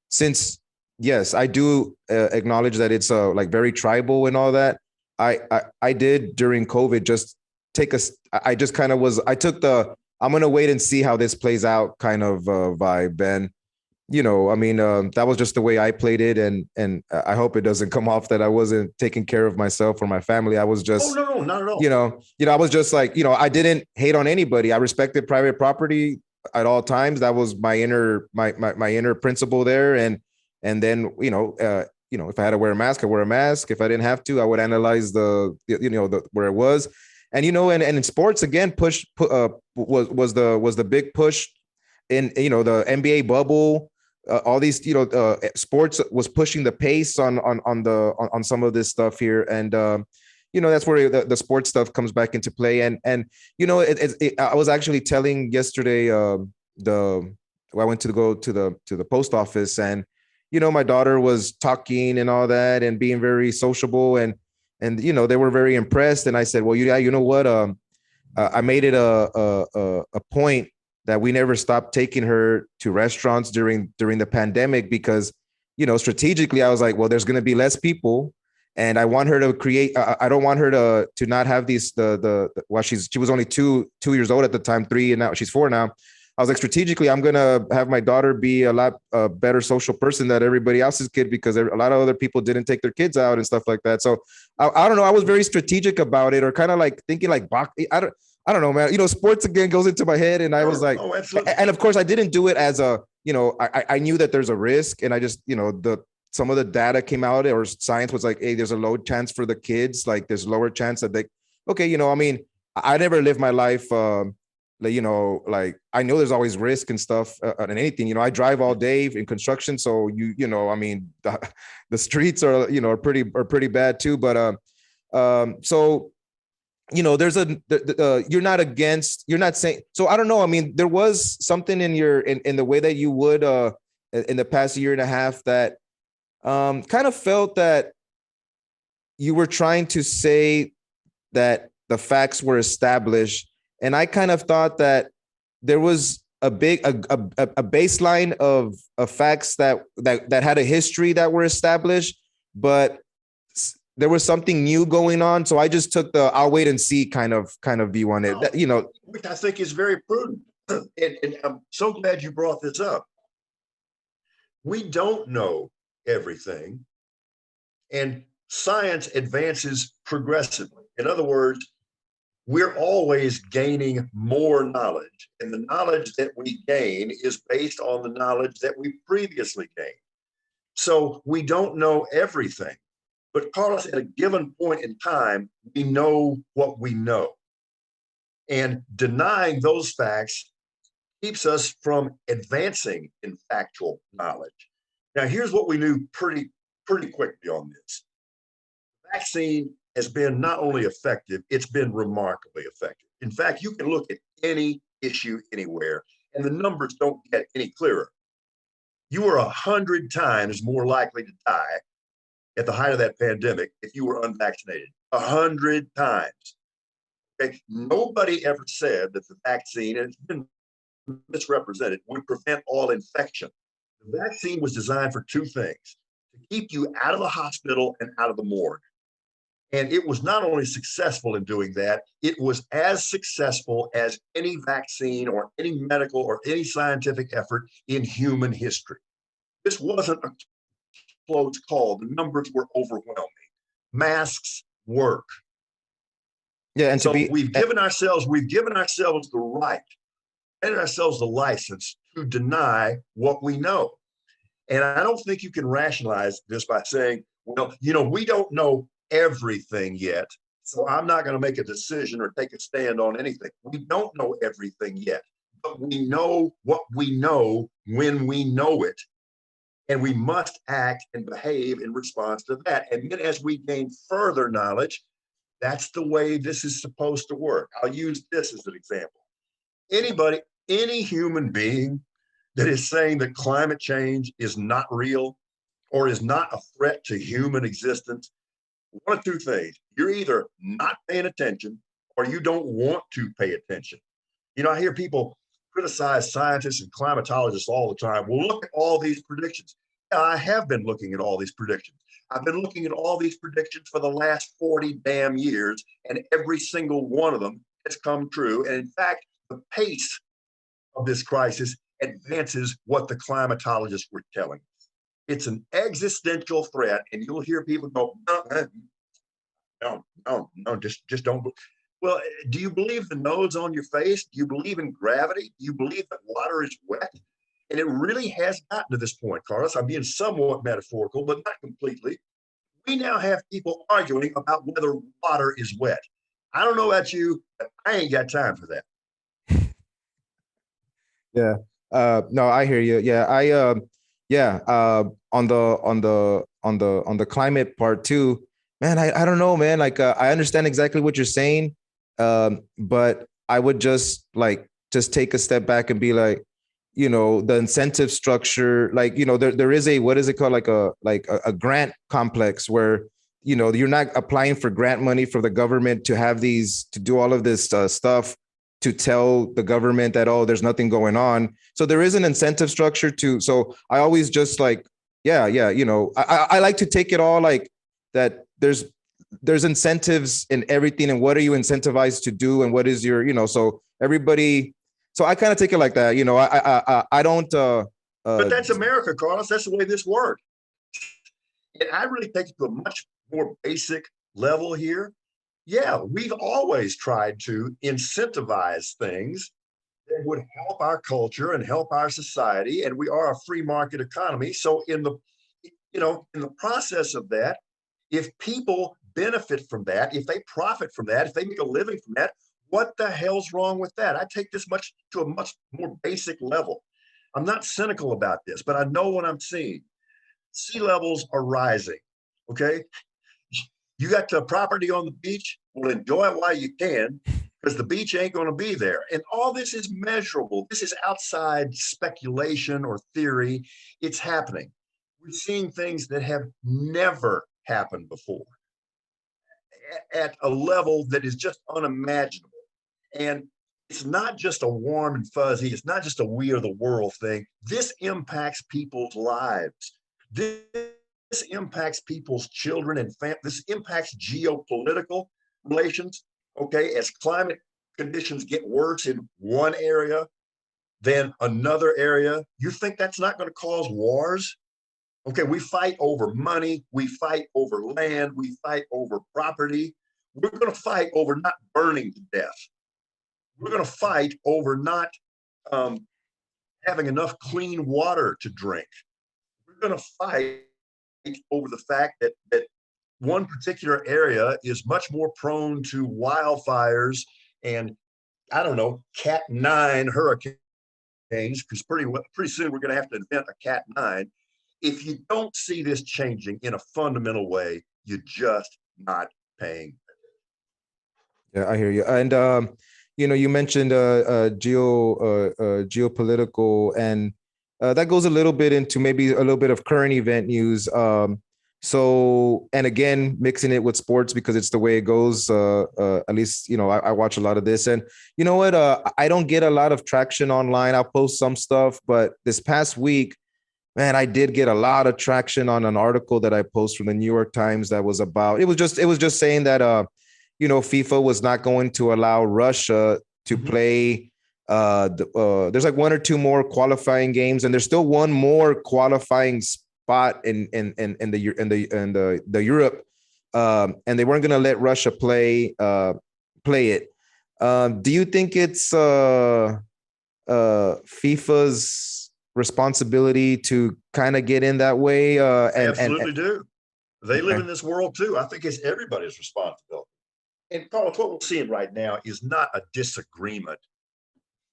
since yes, I do acknowledge that it's like very tribal and all that. I did during COVID just I just kind of I took I'm gonna wait and see how this plays out kind of vibe. And I mean, that was just the way I played it, and I hope it doesn't come off that I wasn't taking care of myself or my family. I was just, no, not at all. I was just like, I didn't hate on anybody. I respected private property at all times. That was my inner principle there. And then, if I had to wear a mask, I wear a mask. If I didn't have to, I would analyze the where it was. And, and in sports again, was the big push in, the NBA bubble. All these, sports was pushing the pace on some of this stuff here, and that's where the sports stuff comes back into play. And I was actually telling yesterday, I went to go to the post office, and my daughter was talking and all that, and being very sociable, and they were very impressed. And I said, well, you know what, I made it a point that we never stopped taking her to restaurants during the pandemic because, strategically, I was like, well, there's going to be less people, and I want her to create. I don't want her to not have these she was only two years old at the time, 3, and now she's 4 now. I was like, strategically, I'm going to have my daughter be a lot better social person than everybody else's kid because a lot of other people didn't take their kids out and stuff like that. So I don't know. I was very strategic about it, or kind of like thinking like, I don't know, man. Sports again goes into my head, and I was like, and of course, I didn't do it as I knew that there's a risk, and I just, some of the data came out, or science was like, hey, there's a low chance for the kids, like there's lower chance that I mean, I never lived my life like, like I know there's always risk and stuff and anything, I drive all day in construction. So I mean, the streets are, are pretty bad too. But so, there's you're not saying, so I don't know. I mean, there was something in the way that you would in the past year and a half that kind of felt that you were trying to say that the facts were established. And I kind of thought that there was a baseline of facts that had a history that were established, but there was something new going on. So I just took the I'll wait and see kind of view on it. Which I think is very prudent. And I'm so glad you brought this up. We don't know everything, and science advances progressively. In other words, we're always gaining more knowledge, and the knowledge that we gain is based on the knowledge that we previously gained. So we don't know everything, but Carlos, at a given point in time, we know what we know. And denying those facts keeps us from advancing in factual knowledge. Now, here's what we knew pretty quickly on this. The vaccine has been not only effective, it's been remarkably effective. In fact, you can look at any issue anywhere, and the numbers don't get any clearer. You were 100 times more likely to die at the height of that pandemic if you were unvaccinated. 100 times. Okay? Nobody ever said that the vaccine, and it's been misrepresented, would prevent all infection. The vaccine was designed for two things: to keep you out of the hospital and out of the morgue. And it was not only successful in doing that, it was as successful as any vaccine or any medical or any scientific effort in human history. This wasn't a close call. The numbers were overwhelming. Masks work. Yeah, and so we've given ourselves the right and ourselves the license to deny what we know. And I don't think you can rationalize this by saying, well, we don't know everything yet, so I'm not going to make a decision or take a stand on anything. We don't know everything yet, but we know what we know when we know it, and we must act and behave in response to that. And then as we gain further knowledge, that's the way this is supposed to work. I'll use this as an example. Any human being that is saying that climate change is not real or is not a threat to human existence, one of two things: you're either not paying attention or you don't want to pay attention. I hear people criticize scientists and climatologists all the time. Well, look at all these predictions. Yeah, I have been looking at all these predictions. I've been looking at all these predictions for the last 40 damn years, and every single one of them has come true. And in fact, the pace of this crisis advances what the climatologists were telling us. It's an existential threat, and you'll hear people go, no, just don't. Well, do you believe the nose on your face? Do you believe in gravity? Do you believe that water is wet? And it really has gotten to this point, Carlos. I'm being somewhat metaphorical, but not completely. We now have people arguing about whether water is wet. I don't know about you, but I ain't got time for that. Yeah. No, I hear you. Yeah. On the climate part too, man, I don't know, man. Like, I understand exactly what you're saying. But I would just take a step back and be like, the incentive structure, like, there is what is it called? Like a grant complex where, you're not applying for grant money for the government to do all of this stuff, to tell the government that, oh, there's nothing going on. So there is an incentive structure so I always just I like to take it all like that. There's incentives in everything, and what are you incentivized to do, and what is your, so everybody. So I kind of take it like that, I don't. But that's America, Carlos. That's the way this works. And I really take it to a much more basic level here. Yeah, we've always tried to incentivize things that would help our culture and help our society, and we are a free market economy. So in the process of that, if people benefit from that, if they profit from that, if they make a living from that, What the hell's wrong with that? I take this much to a much more basic level. I'm not cynical about this, but I know what I'm seeing. Sea levels are rising. Okay. You got the property on the beach, well, enjoy it while you can, because the beach ain't going to be there. And all this is measurable. This is outside speculation or theory. It's happening. We're seeing things that have never happened before at a level that is just unimaginable. And it's not just a warm and fuzzy, it's not just a we are the world thing. This impacts people's lives. This impacts people's children and families. This impacts geopolitical relations. Okay, as climate conditions get worse in one area than another area, you think that's not going to cause wars? Okay, we fight over money, we fight over land, we fight over property. We're going to fight over not burning to death. We're going to fight over not having enough clean water to drink. We're going to fight over the fact that one particular area is much more prone to wildfires and, I don't know, Cat 9 hurricanes, because pretty soon we're going to have to invent a Cat 9. If you don't see this changing in a fundamental way, you're just not paying. Yeah, I hear you. And you mentioned geopolitical, and that goes a little bit into maybe a little bit of current event news. So, and again, mixing it with sports because it's the way it goes. At least, I watch a lot of this, and you know what? I don't get a lot of traction online. I'll post some stuff, but this past week, man, I did get a lot of traction on an article that I posted from the New York Times that was about. It was just saying that FIFA was not going to allow Russia to play. There's like one or two more qualifying games, and there's still one more qualifying spot in the Europe, and they weren't going to let Russia play it. Do you think it's FIFA's responsibility to kind of get in that way? They absolutely do. They live in this world too. I think it's everybody's responsibility. And Carlos, what we're seeing right now is not a disagreement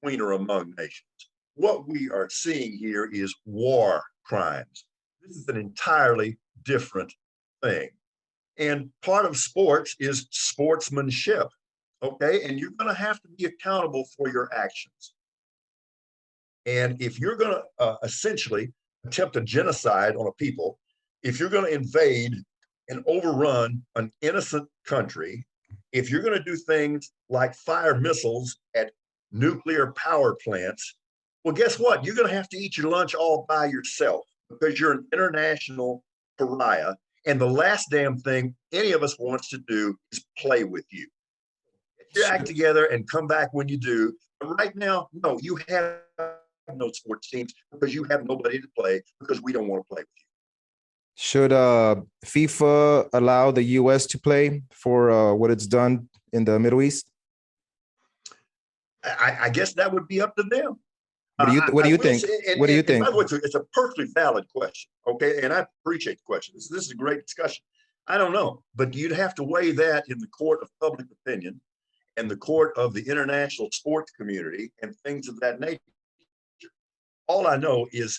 between or among nations. What we are seeing here is war crimes. This is an entirely different thing. And part of sports is sportsmanship. Okay. And you're going to have to be accountable for your actions. And if you're going to essentially attempt a genocide on a people, if you're going to invade and overrun an innocent country, if you're going to do things like fire missiles at nuclear power plants, well, guess what? You're going to have to eat your lunch all by yourself because you're an international pariah. And the last damn thing any of us wants to do is play with you. Get your act together and come back when you do. But right now, no, you have no sports teams because you have nobody to play because we don't want to play with you. Should FIFA allow the U.S. to play for what it's done in the Middle East? I guess that would be up to them. What do you think? What do you think? By the way, it's a perfectly valid question. Okay, and I appreciate the question. This is a great discussion. I don't know, but you'd have to weigh that in the court of public opinion and the court of the international sports community and things of that nature. All I know is,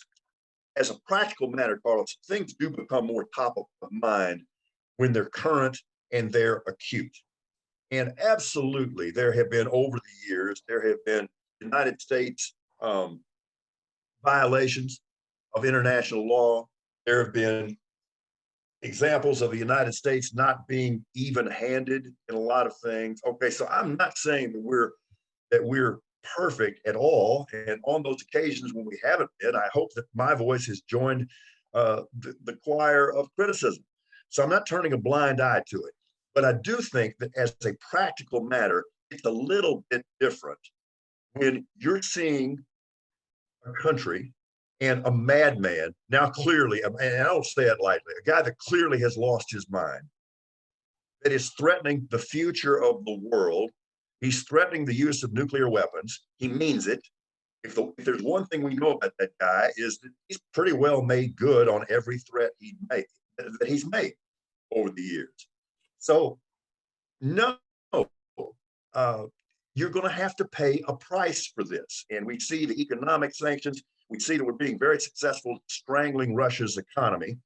as a practical matter, Carlos, things do become more top of mind when they're current and they're acute. And absolutely, there have been over the years, there have been United States violations of international law. There have been examples of the United States not being even-handed in a lot of things. Okay, so I'm not saying that we're perfect at all. And on those occasions when we haven't been, I hope that my voice has joined the choir of criticism. So I'm not turning a blind eye to it. But I do think that as a practical matter, it's a little bit different when you're seeing a country and a madman, now clearly, and I don't say it lightly, a guy that clearly has lost his mind, that is threatening the future of the world. He's threatening the use of nuclear weapons. He means it. If there's one thing we know about that guy is that he's pretty well made good on every threat that he's made over the years. So no, you're going to have to pay a price for this. And we see the economic sanctions. We see that we're being very successful strangling Russia's economy.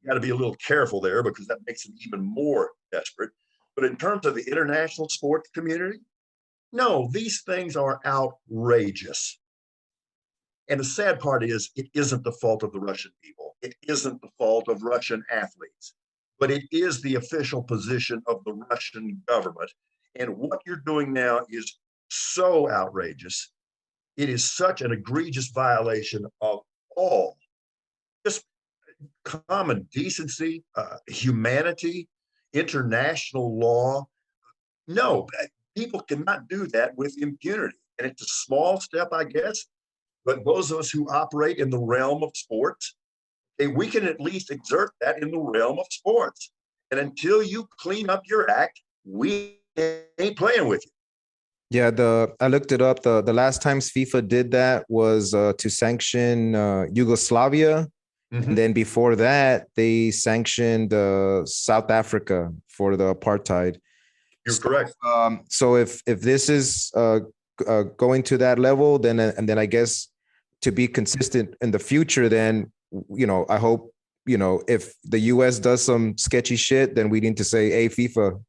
You got to be a little careful there because that makes them even more desperate. But in terms of the international sports community, no, these things are outrageous. And the sad part is, it isn't the fault of the Russian people. It isn't the fault of Russian athletes, but it is the official position of the Russian government. And what you're doing now is so outrageous. It is such an egregious violation of all just common decency, humanity, international law. No, people cannot do that with impunity. And it's a small step, I guess, but those of us who operate in the realm of sports, we can at least exert that in the realm of sports. And until you clean up your act, we ain't playing with you. Yeah, I looked it up. The last times FIFA did that was to sanction Yugoslavia. And then before that, they sanctioned South Africa for the apartheid. You're correct. So if this is going to that level, then I guess to be consistent in the future, then I hope if the U.S. does some sketchy shit, then we need to say, hey, FIFA,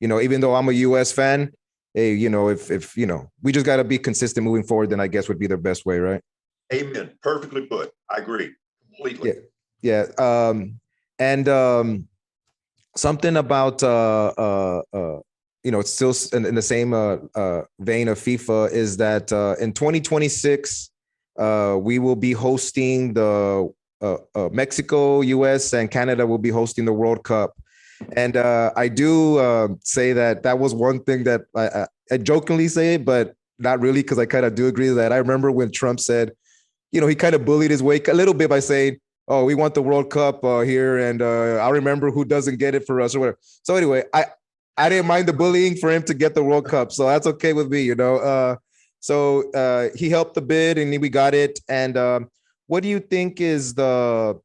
even though I'm a U.S. fan, hey, if we just got to be consistent moving forward, then I guess would be the best way, right? Amen. Perfectly put. I agree completely. Yeah. Something about it's still in the same vein of FIFA is that in 2026 we will be hosting the Mexico, US, and Canada will be hosting the World Cup. And I do say that was one thing that I jokingly say it, but not really, because I kind of do agree with that. I remember when Trump said, he kind of bullied his way a little bit by saying, oh, we want the World Cup here, and I remember who doesn't get it for us or whatever. So anyway, I didn't mind the bullying for him to get the World Cup, so that's okay with me, So he helped a bit, and we got it. And what do you think is the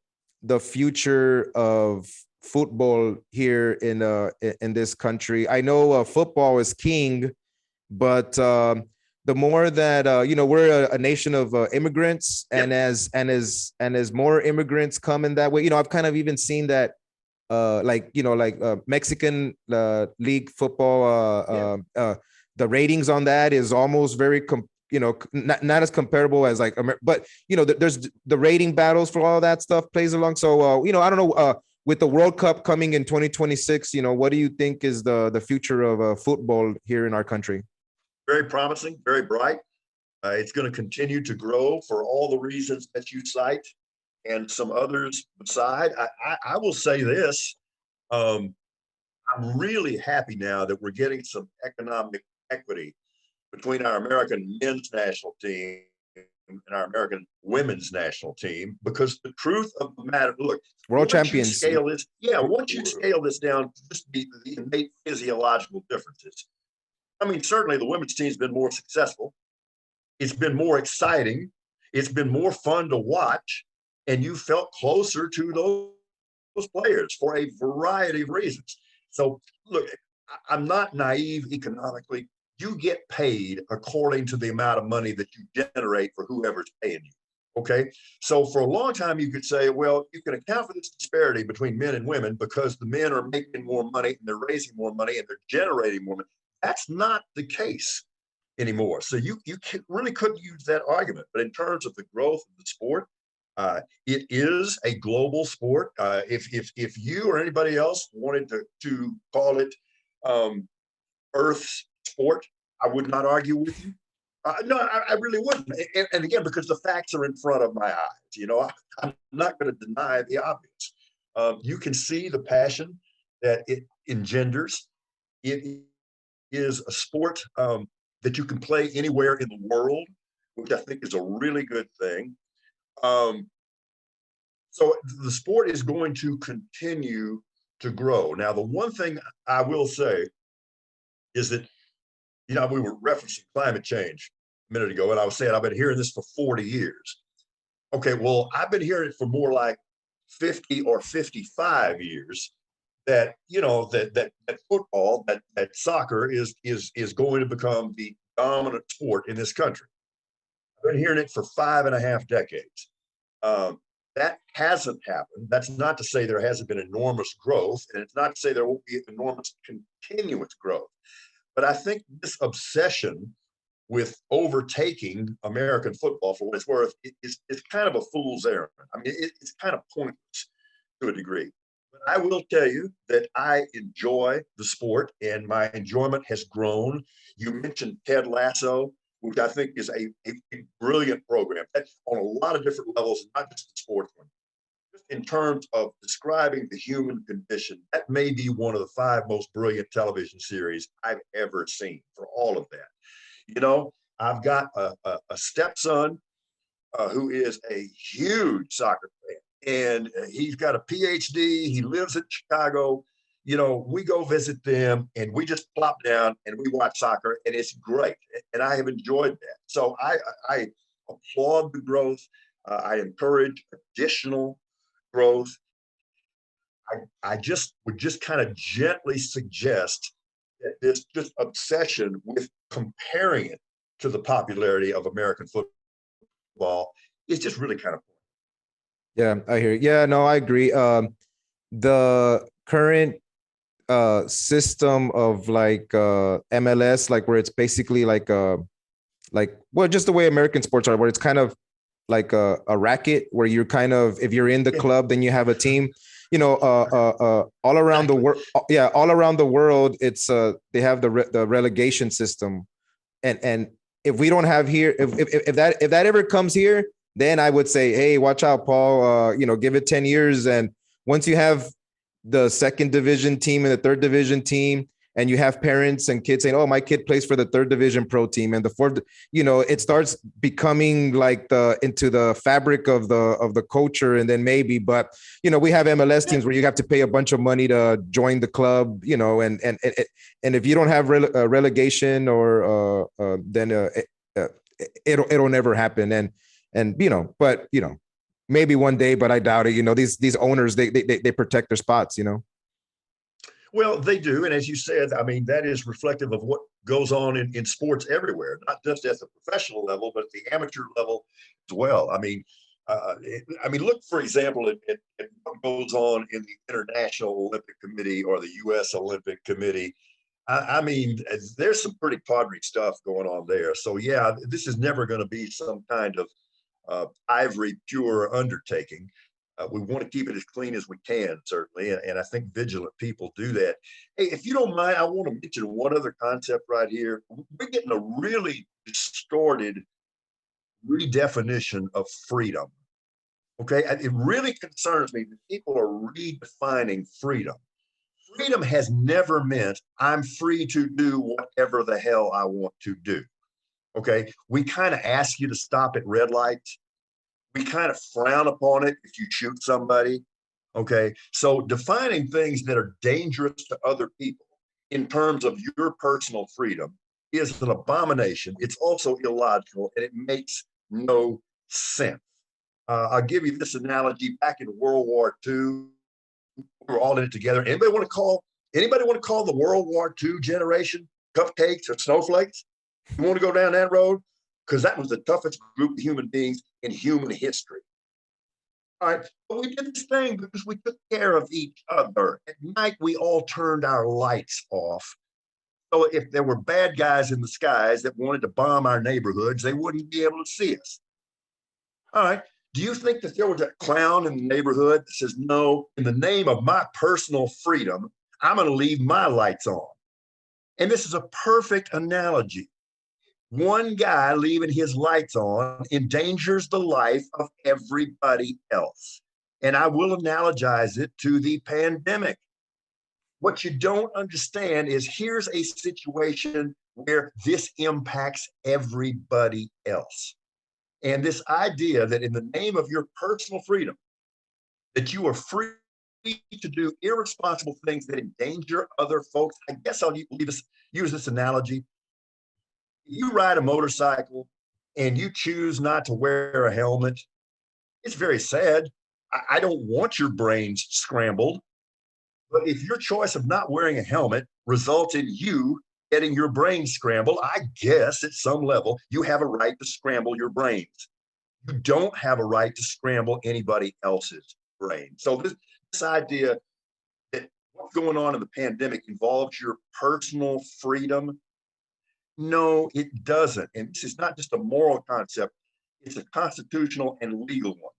future of football here in this country? I know football is king, but the more that we're a nation of immigrants, and Yep. as more immigrants come in that way, I've kind of even seen that Mexican league football, the ratings on that is almost very not as comparable as but there's the rating battles for all that stuff plays along. So I don't know, with the World Cup coming in 2026, what do you think is the future of football here in our country? Very promising, very bright. It's going to continue to grow for all the reasons that you cite and some others beside. I will say this. I'm really happy now that we're getting some economic equity between our American men's national team and our American women's national team, because the truth of the matter, look, world champions. Once you scale this down to just the innate physiological differences, I mean, certainly the women's team's been more successful. It's been more exciting. It's been more fun to watch. And you felt closer to those players for a variety of reasons. So, look, I'm not naive economically. You get paid according to the amount of money that you generate for whoever's paying you. Okay. So, for a long time, you could say, well, you can account for this disparity between men and women because the men are making more money and they're raising more money and they're generating more money. That's not the case anymore. So you really couldn't use that argument. But in terms of the growth of the sport, it is a global sport. If you or anybody else wanted to call it Earth's sport, I would not argue with you. No, I really wouldn't. And again, because the facts are in front of my eyes, I'm not going to deny the obvious. You can see the passion that it engenders. It is a sport that you can play anywhere in the world, which I think is a really good thing. So the sport is going to continue to grow. Now, the one thing I will say is that, we were referencing climate change a minute ago, and I was saying I've been hearing this for 40 years. Okay, well, I've been hearing it for more like 50 or 55 years. that, you know, that football, that soccer is going to become the dominant sport in this country. I've been hearing it for 5.5 decades. Um, that hasn't happened. That's not to say there hasn't been enormous growth, and it's not to say there won't be enormous continuous growth. But I think this obsession with overtaking American football, for what it's worth, is kind of a fool's errand. I mean, it's kind of pointless to a degree. But I will tell you that I enjoy the sport, and my enjoyment has grown. You mentioned Ted Lasso, which I think is a brilliant program. That's on a lot of different levels, not just the sports one. Just in terms of describing the human condition, that may be one of the 5 most brilliant television series I've ever seen for all of that. You know, I've got a stepson who is a huge soccer fan, and he's got a PhD. He lives in Chicago. You know, we go visit them, and we just plop down and we watch soccer, and it's great. And I have enjoyed that. So I applaud the growth. I encourage additional growth. I just would just kind of gently suggest that this just obsession with comparing it to the popularity of American football is just really kind of. Yeah, I hear you. Yeah, no, I agree. The current system of like MLS, like where it's basically like well, just the way American sports are, where it's kind of like a racket, where you're kind of, if you're in the club, then you have a team. You know, all around the world, yeah, all around the world, it's they have the relegation system, and if we don't have here, if that ever comes here, then I would say, hey, watch out, Paul. You know, give it 10 years, and once you have the second division team and the third division team, and you have parents and kids saying, oh, my kid plays for the third division pro team and the fourth, you know, it starts becoming like into the fabric of the culture. And then maybe, but you know, we have MLS teams where you have to pay a bunch of money to join the club, you know, and if you don't have relegation or then it'll never happen. And you know, but you know, maybe one day, but I doubt it. You know, these owners, they protect their spots, you know. Well, they do. And as you said, I mean, that is reflective of what goes on in sports everywhere, not just at the professional level, but at the amateur level as well. I mean, look, for example, at what goes on in the International Olympic Committee or the U.S. Olympic Committee. I mean, there's some pretty tawdry stuff going on there. So, yeah, this is never going to be some kind of ivory pure undertaking. We want to keep it as clean as we can, certainly, and I think vigilant people do that. Hey, if you don't mind, I want to mention one other concept right here. We're getting a really distorted redefinition of freedom. Okay, it really concerns me that people are redefining freedom. Freedom has never meant I'm free to do whatever the hell I want to do. Okay, we kind of ask you to stop at red lights. We kind of frown upon it if you shoot somebody. Okay. So defining things that are dangerous to other people in terms of your personal freedom is an abomination. It's also illogical, and it makes no sense. I'll give you this analogy. Back in World War II, we were all in it together. Anybody want to call the World War II generation cupcakes or snowflakes? You want to go down that road? Because that was the toughest group of human beings in human history. All right, but we did this thing because we took care of each other. At night, we all turned our lights off. So if there were bad guys in the skies that wanted to bomb our neighborhoods, they wouldn't be able to see us. All right, do you think that there was a clown in the neighborhood that says, no, in the name of my personal freedom, I'm going to leave my lights on? And this is a perfect analogy. One guy leaving his lights on endangers the life of everybody else. And I will analogize it to the pandemic. What you don't understand is here's a situation where this impacts everybody else. And this idea that in the name of your personal freedom, that you are free to do irresponsible things that endanger other folks. I guess I'll use this analogy. You ride a motorcycle and you choose not to wear a helmet, it's very sad. I don't want your brains scrambled. But if your choice of not wearing a helmet results in you getting your brain scrambled, I guess at some level you have a right to scramble your brains. You don't have a right to scramble anybody else's brain. So this idea that what's going on in the pandemic involves your personal freedom, no, it doesn't. And this is not just a moral concept, it's a constitutional and legal one.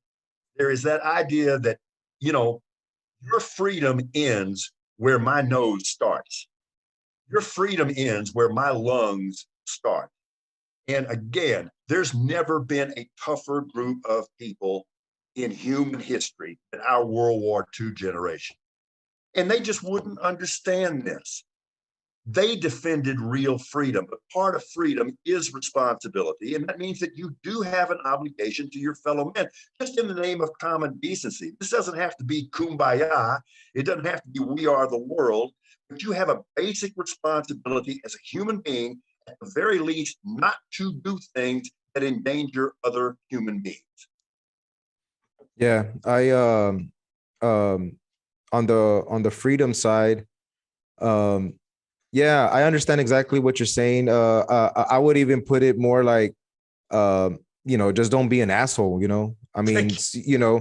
There is that idea that, you know, your freedom ends where my nose starts. Your freedom ends where my lungs start. And again, there's never been a tougher group of people in human history than our World War II generation. And they just wouldn't understand this. They defended real freedom, but part of freedom is responsibility. And that means that you do have an obligation to your fellow men, just in the name of common decency. This doesn't have to be kumbaya. It doesn't have to be we are the world, but you have a basic responsibility as a human being, at the very least, not to do things that endanger other human beings. Yeah, on the freedom side, yeah, I understand exactly what you're saying. I would even put it more like, just don't be an asshole. I mean, I'll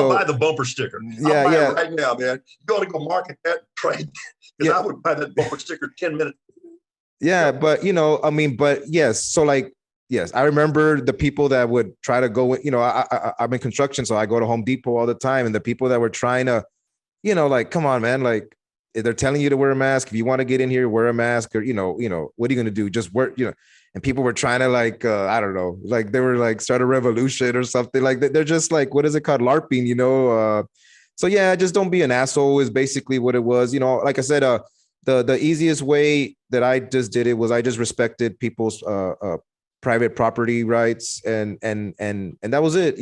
buy the bumper sticker. Yeah, I'll buy yeah. it right now, man. You ought to go market that trade because I would buy that bumper sticker 10 minutes. Yeah, but I mean, but yes. So like, yes, I remember the people that would try to go. I'm in construction, so I go to Home Depot all the time, and the people that were trying to, like, come on, man, like they're telling you to wear a mask. If you want to get in here, wear a mask, or what are you gonna do? Just wear, And people were trying to like, I don't know, like they were like start a revolution or something. Like they're just like, what is it called, LARPing? So yeah, just don't be an asshole is basically what it was. Like I said, the easiest way that I just did it was I just respected people's private property rights, and that was it.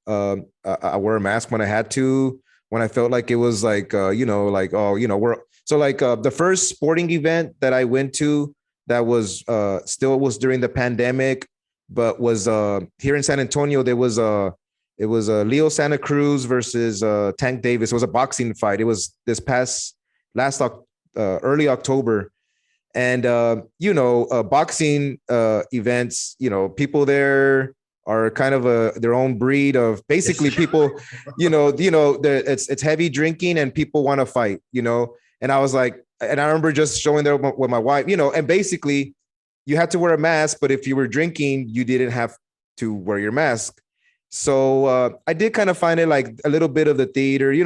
I wear a mask when I had to, when I felt like it was like, we're so like the first sporting event that I went to that was still was during the pandemic, but was here in San Antonio. There was it was Leo Santa Cruz versus Tank Davis. It was a boxing fight. It was this past early October. And, boxing events, people there are kind of their own breed of basically people, it's heavy drinking and people want to fight, and I was like, and I remember just showing there with my wife, and basically you had to wear a mask, but if you were drinking, you didn't have to wear your mask. So I did kind of find it like a little bit of the theater, you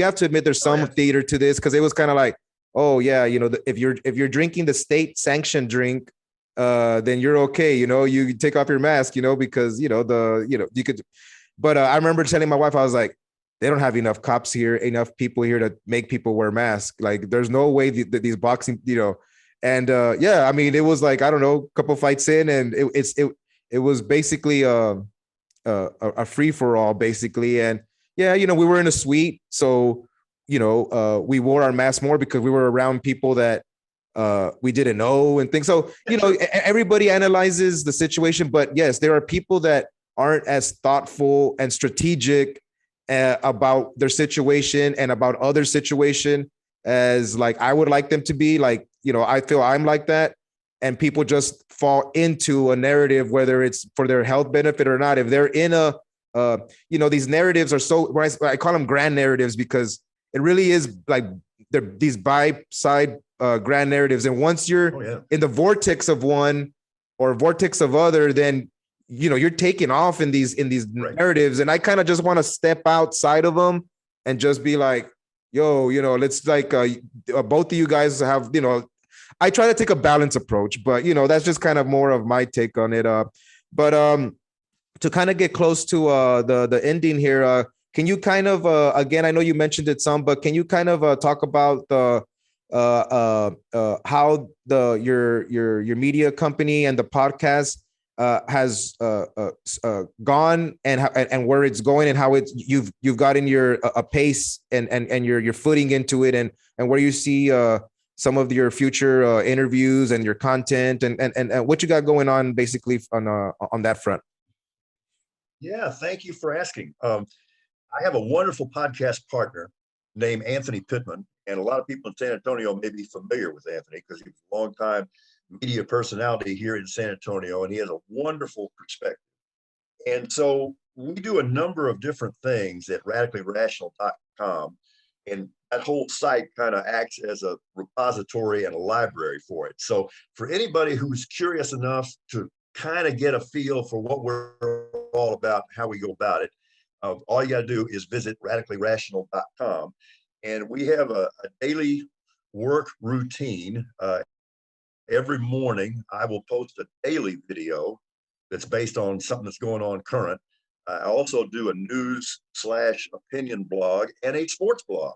have to admit there's some theater to this, because it was kind of like, oh yeah, if you're drinking the state sanctioned drink, then you're okay. You take off your mask, because you could. But I remember telling my wife, I was like, they don't have enough cops here, enough people here to make people wear masks. Like, there's no way that these boxing, and yeah, I mean, it was like, I don't know, a couple fights in, and it was basically a free for all, basically, and yeah, we were in a suite, so. We wore our masks more because we were around people that we didn't know and things. So, everybody analyzes the situation, but yes, there are people that aren't as thoughtful and strategic about their situation and about other situation as like I would like them to be. Like, I feel I'm like that, and people just fall into a narrative, whether it's for their health benefit or not. If they're in these narratives are so, I call them grand narratives, because it really is like they're these side grand narratives. And once you're in the vortex of one or vortex of other, then, you're taking off in these narratives. And I kind of just want to step outside of them and just be like, yo, let's like both of you guys have, I try to take a balanced approach, but, that's just kind of more of my take on it. But to kind of get close to the ending here, can you kind of, again, I know you mentioned it some, but can you kind of talk about the how your media company and the podcast has gone, and where it's going, and how you've gotten your a pace and your footing into it, and where you see some of your future interviews and your content and what you got going on basically on that front? Yeah, thank you for asking. I have a wonderful podcast partner named Anthony Pittman. And a lot of people in San Antonio may be familiar with Anthony because he was a longtime media personality here in San Antonio, and he has a wonderful perspective. And so we do a number of different things at radicallyrational.com. And that whole site kind of acts as a repository and a library for it. So for anybody who's curious enough to kind of get a feel for what we're all about, how we go about it, all you got to do is visit radicallyrational.com. And we have a daily work routine. Every morning, I will post a daily video that's based on something that's going on current. I also do a news/opinion blog and a sports blog.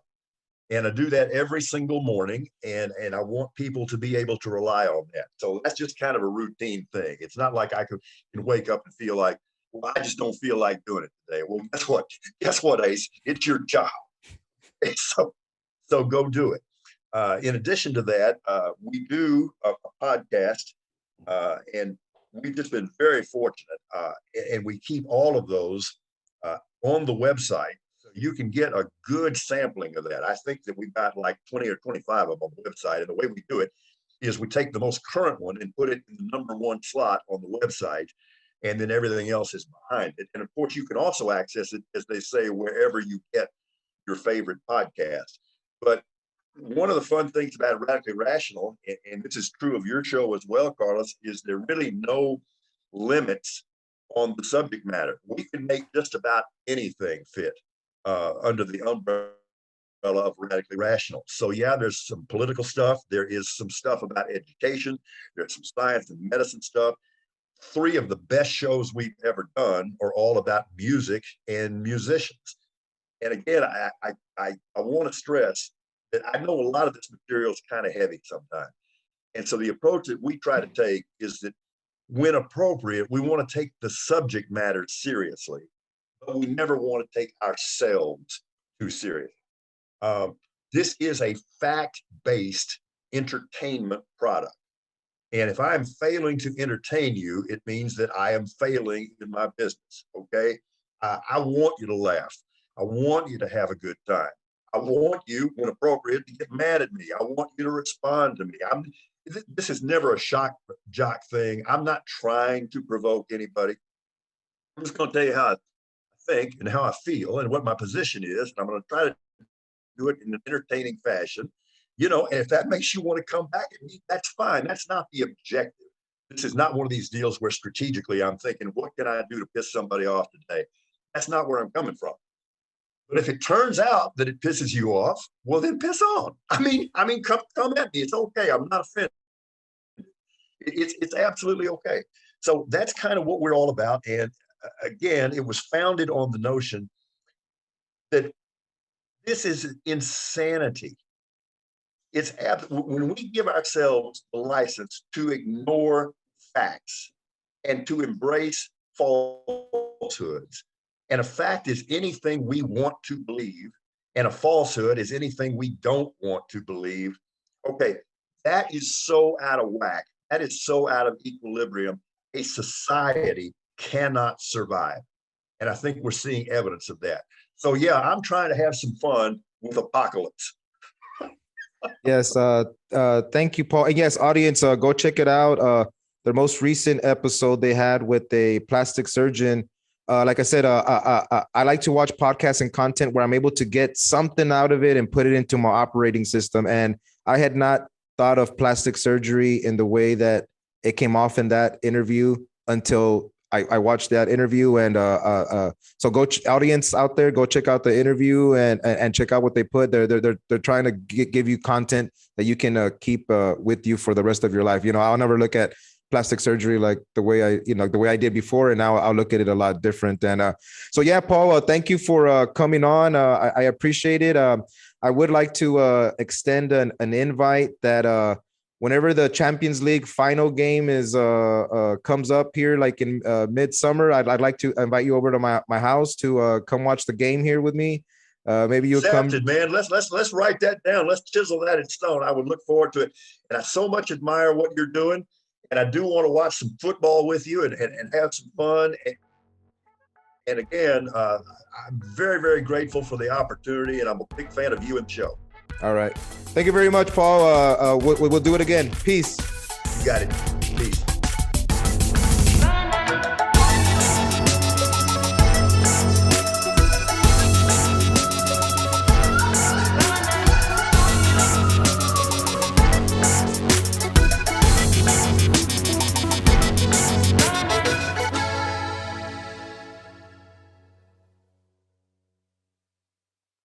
And I do that every single morning. And I want people to be able to rely on that. So that's just kind of a routine thing. It's not like I can wake up and feel like, well, I just don't feel like doing it today. Well, guess what? Guess what, Ace? It's your job. So go do it. In addition to that, we do a podcast, and we've just been very fortunate, and we keep all of those on the website, so you can get a good sampling of that. I think that we've got like 20 or 25 of them on the website, and the way we do it is we take the most current one and put it in the #1 slot on the website, and then everything else is behind it. And of course, you can also access it, as they say, wherever you get your favorite podcast. But one of the fun things about Radically Rational, and this is true of your show as well, Carlos, is there really no limits on the subject matter. We can make just about anything fit under the umbrella of Radically Rational. So yeah, there's some political stuff. There is some stuff about education. There's some science and medicine stuff. 3 of the best shows we've ever done are all about music and musicians. And again, I want to stress that I know a lot of this material is kind of heavy sometimes. And so the approach that we try to take is that when appropriate, we want to take the subject matter seriously, but we never want to take ourselves too seriously. This is a fact-based entertainment product. And if I'm failing to entertain you, it means that I am failing in my business, okay? I want you to laugh. I want you to have a good time. I want you, when appropriate, to get mad at me. I want you to respond to me. This is never a shock jock thing. I'm not trying to provoke anybody. I'm just going to tell you how I think and how I feel and what my position is. And I'm going to try to do it in an entertaining fashion. And if that makes you want to come back at me, that's fine. That's not the objective. This is not one of these deals where strategically I'm thinking, what can I do to piss somebody off today? That's not where I'm coming from. But if it turns out that it pisses you off, well, then piss on. I mean, come at me. It's okay. I'm not offended. It's absolutely okay. So that's kind of what we're all about. And again, it was founded on the notion that this is insanity. When we give ourselves the license to ignore facts and to embrace falsehoods. And a fact is anything we want to believe, and a falsehood is anything we don't want to believe. Okay, that is so out of whack. That is so out of equilibrium. A society cannot survive. And I think we're seeing evidence of that. So yeah, I'm trying to have some fun with apocalypse. Yes, thank you, Paul. And yes, audience, go check it out. The most recent episode they had with a plastic surgeon. Like I said, I like to watch podcasts and content where I'm able to get something out of it and put it into my operating system. And I had not thought of plastic surgery in the way that it came off in that interview until I watched that interview. And so audience out there, go check out the interview and check out what they put. They're trying to give you content that you can keep with you for the rest of your life. I'll never look at plastic surgery like the way I did before, and now I'll look at it a lot different. And so yeah, Paul, thank you for coming on. I appreciate it. I would like to extend an invite that whenever the Champions League final game is comes up here, like in midsummer, I'd like to invite you over to my house to come watch the game here with me. Maybe you'll come. Man, let's write that down. Let's chisel that in stone. I would look forward to it, and I so much admire what you're doing. And I do want to watch some football with you and have some fun. And again, I'm very, very grateful for the opportunity, and I'm a big fan of you and the show. All right. Thank you very much, Paul. We'll do it again. Peace. You got it.